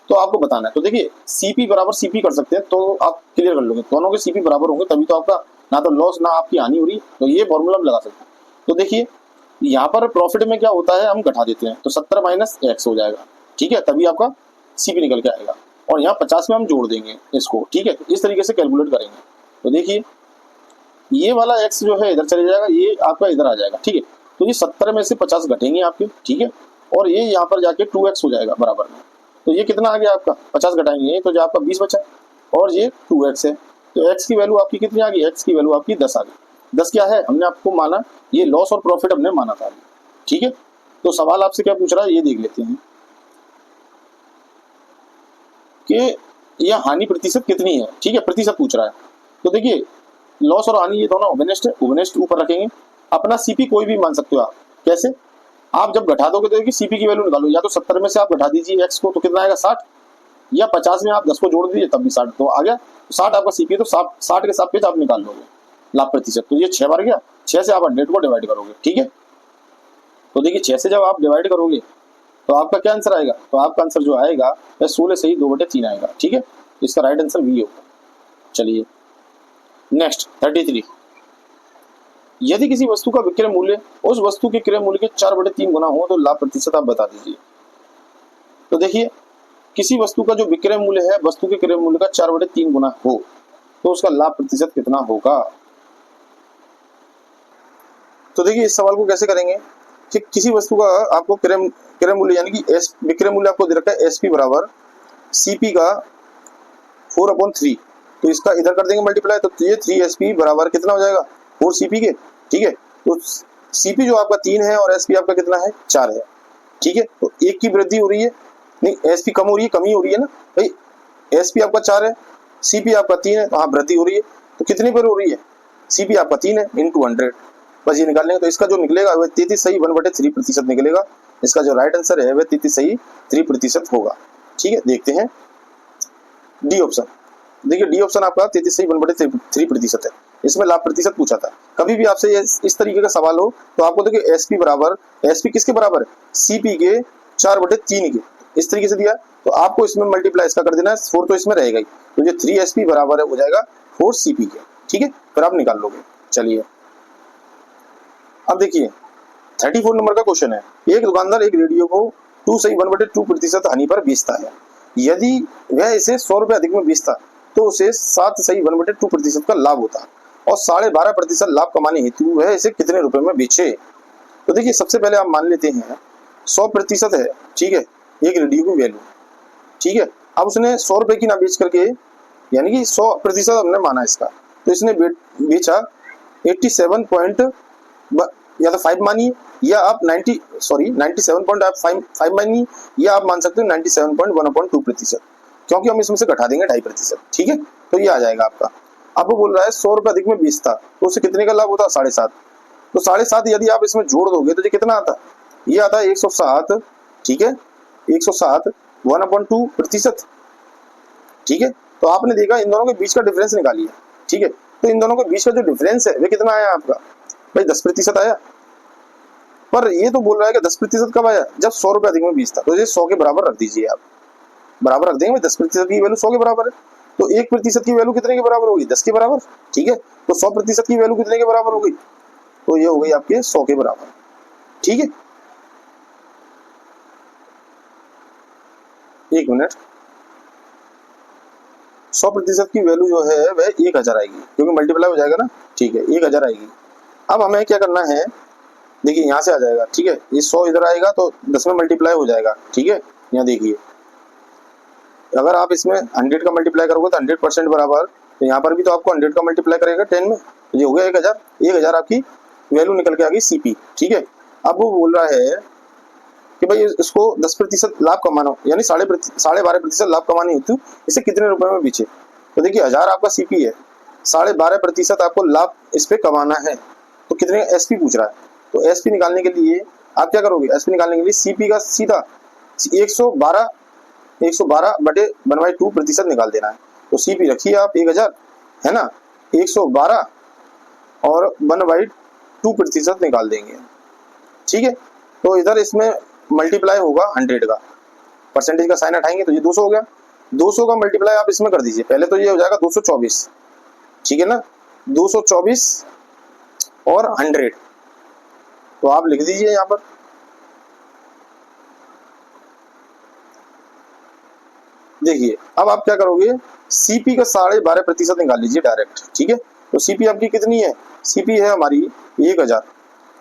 तो आपको बताना है। तो देखिए सीपी बराबर सीपी कर सकते हैं, तो आप क्लियर कर लोगे, दोनों के सीपी बराबर होंगे तभी तो आपका ना तो लॉस ना आपकी हानि हो रही, तो ये फॉर्मूला लगा सकते हैं। तो देखिए यहाँ पर प्रॉफिट में क्या होता है, हम घटा देते हैं, तो 70 माइनस एक्स हो जाएगा, ठीक है, तभी आपका सीपी निकल के आएगा। और यहाँ 50 में हम जोड़ देंगे इसको, ठीक है, इस तरीके से कैलकुलेट करेंगे। तो देखिए ये वाला एक्स जो है इधर चले जाएगा, ये आपका इधर आ जाएगा, ठीक है। तो ये 70 में से 50 घटेंगे आपके, ठीक है, और ये यहाँ पर जाके 2x हो जाएगा बराबर में। तो ये कितना आ गया आपका 50 घटाएंगे तो जो आपका 20 बचा, और ये 2x है, तो x की वैल्यू आपकी कितनी आ गई, x की वैल्यू आपकी 10 आ गई। 10 क्या है, हमने आपको माना, ये लॉस और प्रॉफिट हमने माना था, ठीक है। तो सवाल आपसे क्या पूछ रहा है ये देख लेते हैं कि यह हानि प्रतिशत कितनी है, ठीक है, प्रतिशत पूछ रहा है। तो देखिए लॉस और हानि ये दोनों ओवेनेस्ट है, ओवेनेस्ट ऊपर रखेंगे। अपना सीपी कोई भी मान सकते हो आप, कैसे, आप जब घटा दोगे तो सीपी की वैल्यू निकालो, या तो 70 में से आप घटा दीजिए एक्स को तो कितना आएगा 60, या 50 में आप 10 को जोड़ दीजिए तब भी 60, तो आ गया 60 आपका सीपी, तो 60 के सापेक्ष आप निकाल लोगे लाभ प्रतिशत। तो ये 6 बार गया, 6 से आप 100 को डिवाइड करोगे, ठीक है। तो देखिए 6 से जब आप डिवाइड करोगे तो आपका क्या आंसर आएगा, तो आपका आंसर जो आएगा वह 16 से ही 2/3 आएगा, ठीक है। इसका राइट आंसर बी होगा। चलिए नेक्स्ट 33, यदि किसी वस्तु का विक्रय मूल्य उस वस्तु के क्रय मूल्य के 4/3 गुना हो तो लाभ प्रतिशत आप बता दीजिए। तो देखिए किसी वस्तु का जो विक्रय मूल्य है वस्तु के क्रय मूल्य का 4/3 गुना हो तो उसका लाभ प्रतिशत कितना होगा। तो देखिए इस सवाल को कैसे करेंगे कि किसी वस्तु का आपको क्रय मूल्य यानी कि विक्रय मूल्य आपको दे रखा है एसपी बराबर सीपी का 4/3, तो इसका इधर कर देंगे मल्टीप्लाई, तो ये 3SP बराबर कितना हो जाएगा 4CP के, ठीक है। तो CP जो आपका 3 है और SP आपका कितना है 4 है, ठीक है। तो एक की वृद्धि हो रही है, नहीं SP कम हो रही है, कमी हो रही है ना भाई, SP आपका 4 है, CP आपका 3 है, तो हाँ वृद्धि हो रही है, तो कितने पर हो रही है CP आपका 3 है इंटू 100, बस ये निकाल लेंगे। तो इसका जो निकलेगा वह 33 सही 1/3% निकलेगा। इसका जो राइट आंसर है वह 33 सही 3% होगा, ठीक है। देखते हैं डी ऑप्शन, देखिए डी ऑप्शन आपका 33 सही 1/3% है। इसमें लाभ प्रतिशत पूछा था। कभी भी आपसे इस तरीके का सवाल हो तो आपको देखिए एसपी बराबर, एसपी किसके बराबर है सीपी के 4/3 के, इस तरीके से दिया, तो आपको इसमें मल्टीप्लाई इसका कर देना है, 4 तो इसमें रहेगा ही, तो ये 3SP बराबर है हो जाएगा 4CP के, ठीक है। फिर आप निकाल लोगे। चलिए अब देखिए 34 नंबर का क्वेश्चन है, एक दुकानदार एक रेडियो को 2 सही 1/2% हानि पर बेचता है। यदि वह इसे 100 रुपए अधिक में बेचता तो उसे 7 सही 1/2% का लाभ होता और 12.5% लाभ कमाने हेतु वह इसे कितने रुपए में बेचे। तो देखिए सबसे पहले आप मान लेते हैं 100% है, ठीक है, एक रेडियो की वैल्यू, ठीक है। अब उसने 100 रुपए की ना बेच करके, यानी कि 100% हमने माना इसका, तो इसने बेचा 87 या तो 5 मानिए, या आप 97.5 मानिए, या आप मान सकते हो 97.1/2%, क्योंकि हम इसमें से घटा देंगे 2.5%, ठीक है। तो ये आ जाएगा आपका। अब वो बोल रहा है 100 रुपए अधिक में बेचता तो उसे कितने का लाभ होता 7.5, तो 7.5 यदि आप इसमें जोड़ दोगे तो ये कितना आता, ये आता है 107, ठीक है, 107 1/2%, ठीक है। तो आपने देखा इन दोनों के बीच का डिफरेंस निकालिए, ठीक है। तो इन दोनों के बीच का जो डिफरेंस है वे कितना आया आपका भाई 10% आया। पर ये तो बोल रहा है कि 10% कब आया, जब 100 रुपए अधिक में बेचता, तो ये 100 के बराबर रख दीजिए, आप बराबर रख देंगे, 10% की वैल्यू 100 के बराबर है, तो 1% की वैल्यू कितने के बराबर होगी 10 के बराबर, ठीक है। तो 100% की वैल्यू कितने के बराबर होगी, तो ये हो गई आपके 100 के बराबर, ठीक है। एक मिनट, 100% की वैल्यू जो है वह 1000 आएगी, क्योंकि मल्टीप्लाई हो जाएगा ना, ठीक है, 1000 आएगी। अब हमें क्या करना है, देखिए यहाँ से आ जाएगा, ठीक है, ये 100 इधर आएगा तो 10 में मल्टीप्लाई हो जाएगा, ठीक है। यहाँ देखिए अगर आप इसमें 100 का मल्टीप्लाई करोगे तो 100% बराबर, तो यहाँ पर भी तो आपको 100 का मल्टीप्लाई करेगा 10 में, तो ये हो गया 1000, 1000 आपकी वैल्यू निकल के आ गई सीपी, ठीक है। अब वो बोल रहा है कि भाई इसको 10% लाभ कमाना हो, यानी 12.5% लाभ कमाने हेतु इसे कितने रुपए में बेचे। तो देखिए 1000 आपका सीपी है, 12.5% आपको लाभ इस पे कमाना है, तो कितने एसपी पूछ रहा है। तो एसपी निकालने के लिए आप क्या करोगे, एसपी निकालने के लिए सीपी का सीधा 112/1/2% निकाल देना है। तो सीपी रखिए आप 1000 है ना, 112 और 1/2% निकाल देंगे, ठीक है। तो इधर इसमें मल्टीप्लाई होगा 100 का, परसेंटेज का साइन हटाएंगे तो ये 200 हो गया, 200 का मल्टीप्लाई आप इसमें कर दीजिए, पहले तो ये हो जाएगा 224, ठीक है ना, 224 और 100, तो आप लिख दीजिए यहाँ पर। देखिए अब आप क्या करोगे, सीपी का 12.5% निकाल लीजिए डायरेक्ट, ठीक है। तो सीपी आपकी कितनी है, सीपी है हमारी 1000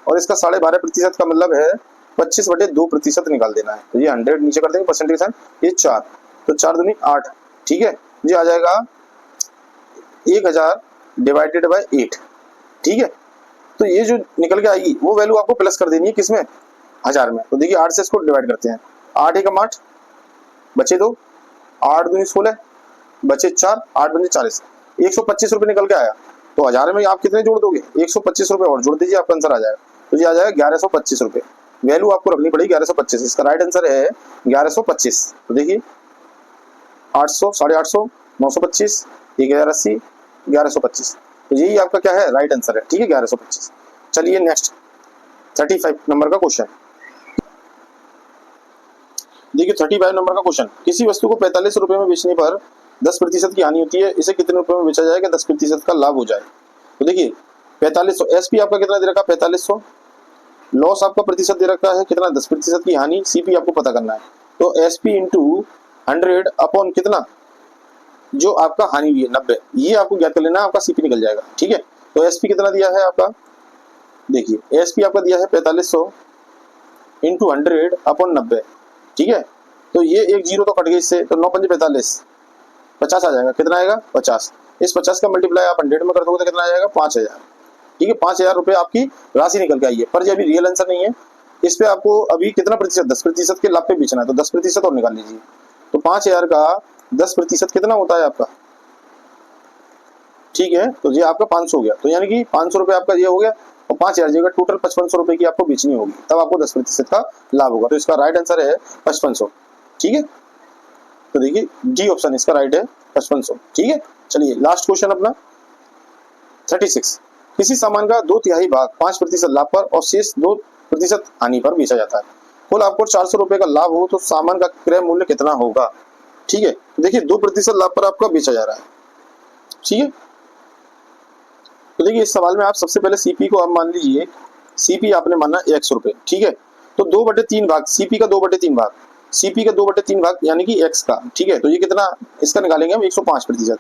और इसका 12.5% का मतलब है 25/2% निकाल देना है, तो ये 100 नीचे कर देंगे, परसेंटेज साइन, ये 4, तो 4 दूनी 8, ठीक है। ये आ जाएगा 1000 डिवाइडेड बाय 8, ठीक है। तो ये जो निकल के आएगी वो वैल्यू आपको प्लस कर देनी है किसमें, 1000 में। तो देखिए 8 से इसको डिवाइड करते हैं, 8 एकम 8 बचे 2, 8 दूनी 16 बचे 4, 8 बचे 40, 125 रुपए निकल के आया। तो 1000 में आप कितने जोड़ दोगे, 125 रुपए और जोड़ दीजिए, आपका आंसर आ जाएगा। तो ये आ जाएगा 1125 रुपए, वैल्यू आपको रखनी पड़ेगी 1125। इसका राइट आंसर है 1125। तो देखिए 800, 850, 925, 1080, 1125। तो यही आपका क्या है, राइट आंसर है। ठीक है, 1125। चलिए नेक्स्ट 35 नंबर का क्वेश्चन देखिए। 35 नंबर का क्वेश्चन, किसी वस्तु को 45 रुपए में बेचने पर 10% की हानि होती है, इसे कितने रुपए में बेचा जाएगा 10% का लाभ हो जाए। तो देखिए 4500, एसपी आपका कितना दे रखा है 4500, लॉस आपका प्रतिशत दे रखा है कितना 10% की हानि, सीपी आपको पता करना है। तो एसपी इंटू 100 अपॉन कितना जो आपका हानि हुई है 90, ये आपको ज्ञात कर लेना, आपका सीपी निकल जाएगा। ठीक है, तो एसपी कितना दिया है आपका, देखिए एसपी आपका दिया है 4500 इंटू 100 अपॉन 90। ठीक है, तो ये एक जीरो तो कट गई इससे, तो 9 पंजे 45, 50 आ जाएगा। कितना आएगा 50। इस 50 का मल्टीप्लाई आप 100 में कर दोगे तो कितना आ जाएगा 5000। ठीक है, 5000 रुपए आपकी राशि निकल के आई है। पर ये अभी रियल आंसर नहीं है, इस पे आपको अभी कितना प्रतिशत 10% के लाभ पे बेचना है, तो 10% और निकाल लीजिए। तो 5000 का 10% कितना होता है आपका, ठीक है, तो ये आपका 500 हो गया। तो यानी कि 500 रुपए आपका ये हो गया, और 5000 जगह टोटल 5500 रुपए की आपको बेचनी होगी, तब आपको 10% का लाभ होगा। तो इसका राइट आंसर है 5500। ठीक है, तो देखिए डी ऑप्शन इसका राइट है 5500। ठीक है, चलिए लास्ट क्वेश्चन अपना 36, किसी सामान का 2/3 भाग 5% लाभ पर और शेष 2% हानि पर बेचा जाता है। कुल आपको 400 रुपए का लाभ हो तो सामान का क्रय मूल्य कितना होगा। ठीक है, देखिए 2% लाभ पर आपका बेचा जा रहा है। ठीक है, तो देखिए इस सवाल में आप सबसे पहले सीपी को आप मान लीजिए, सीपी आपने माना 100 रुपए। ठीक है, तो 2/3 भाग सीपी का 2/3 भाग, सीपी का 2/3 भाग यानी कि एक्स का। ठीक है, तो ये कितना, इसका निकालेंगे हम 105%,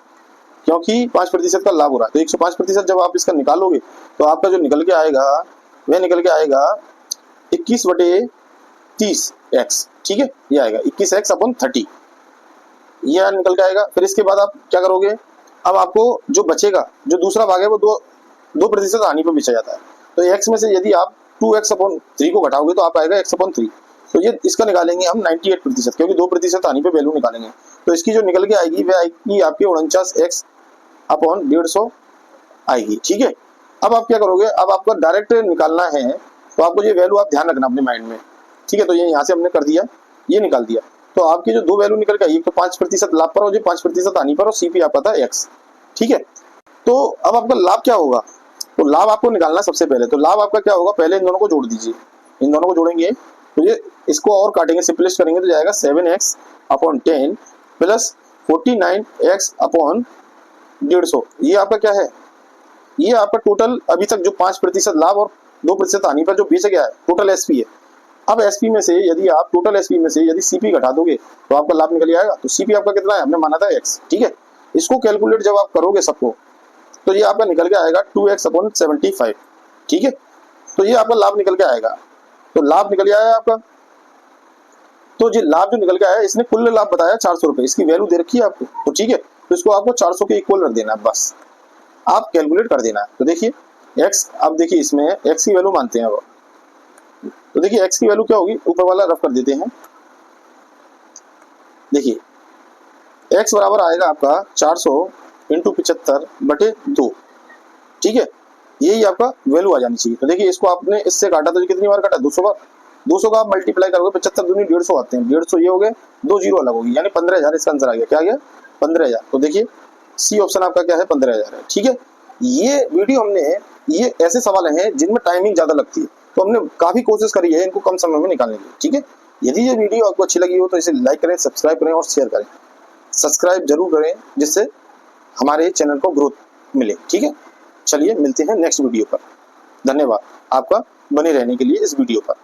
क्योंकि 5% का लाभ हो रहा है। तो 105% जब आप इसका निकालोगे तो आपका जो निकल के आएगा वह निकल के आएगा 21/30 एक्स। ठीक है, ये आएगा 21x अपॉन 30, ये निकल के आएगा। फिर इसके बाद आप क्या करोगे, अब आपको जो बचेगा, जो दूसरा भाग है वो 2% हानि पर बेचा जाता है। तो x में से यदि आप 2x अपॉन 3 को घटाओगे तो आप आएगा x अपॉन 3। तो ये इसका निकालेंगे हम 98%, क्योंकि 2% हानि पे वैल्यू निकालेंगे। तो इसकी जो निकल के आएगी वह आएगी आपकी 49x अपॉन 150 आएगी। ठीक है, अब आप क्या करोगे, अब आपको डायरेक्ट निकालना है, तो आपको ये वैल्यू आप ध्यान रखना अपने माइंड में। ठीक है, तो ये यहाँ से हमने कर दिया, ये निकाल दिया। तो आपकी जो दो वैल्यू निकल के आई, एक तो 5% लाभ पर और जो 5% हानि पर, और सीपी आपका था x। ठीक है, तो अब आपका लाभ क्या होगा, तो लाभ आपको निकालना सबसे पहले। तो लाभ आपका क्या होगा, पहले इन दोनों को जोड़ दीजिए, इन दोनों को जोड़ेंगे तो ये इसको और काटेंगे, सिंपलिस्ट करेंगे तो जाएगा 7x upon 10 plus 49x upon 150। ये आपका क्या है, ये आपका टोटल अभी तक जो 5% लाभ और 2% हानि पर जो बेचा गया है, टोटल एसपी है। अब एसपी में से यदि आप टोटल एसपी में से यदि सीपी घटा दोगे तो आपका लाभ निकल आएगा। तो सीपी आपका कितना है, हमने माना था x। ठीक है, इसको कैलकुलेट जब आप करोगे सबको तो ये आपका निकल के आएगा 2x अपॉन 75। ठीक है, तो ये आपका लाभ निकल के आएगा। तो लाभ निकल आया आपका, तो ये लाभ जो निकल के आया, इसने कुल लाभ बताया 400 रुपए, इसकी वैल्यू दे रखी है आपको। तो ठीक है, तो इसको आपको 400 के इक्वल रख देना है, बस आप कैलकुलेट कर देना है। तो देखिए x, अब देखिए इसमें x की वैल्यू मानते हैं अब। तो देखिए x की वैल्यू क्या होगी, ऊपर वाला रफ कर देते हैं। देखिए x बराबर आएगा आपका 400 इंटू 75/2। ठीक है, यही आपका वैल्यू आ जानी चाहिए। तो देखिए इसको आपने इससे काटा तो कितनी बार काटा, 200 बार। 200 का आप मल्टीप्लाई करोगे, 75 दूनी 150 आते हैं, 150 ये हो गए, 2 जीरो अलग होगी, यानी 15000 इसका आंसर आ गया। क्या आ गया, 15000। तो देखिए सी ऑप्शन आपका क्या है, 15000 है। ठीक है, ये वीडियो हमने, ये ऐसे सवाल हैं जिनमें टाइमिंग ज्यादा लगती है, तो हमने काफी कोशिश करी है इनको कम समय में निकालने की। ठीक है, यदि ये वीडियो आपको अच्छी लगी हो तो इसे लाइक करें, सब्सक्राइब करें और शेयर करें। सब्सक्राइब जरूर करें जिससे हमारे चैनल को ग्रोथ मिले। ठीक है, चलिए मिलते हैं नेक्स्ट वीडियो पर। धन्यवाद आपका बने रहने के लिए इस वीडियो पर।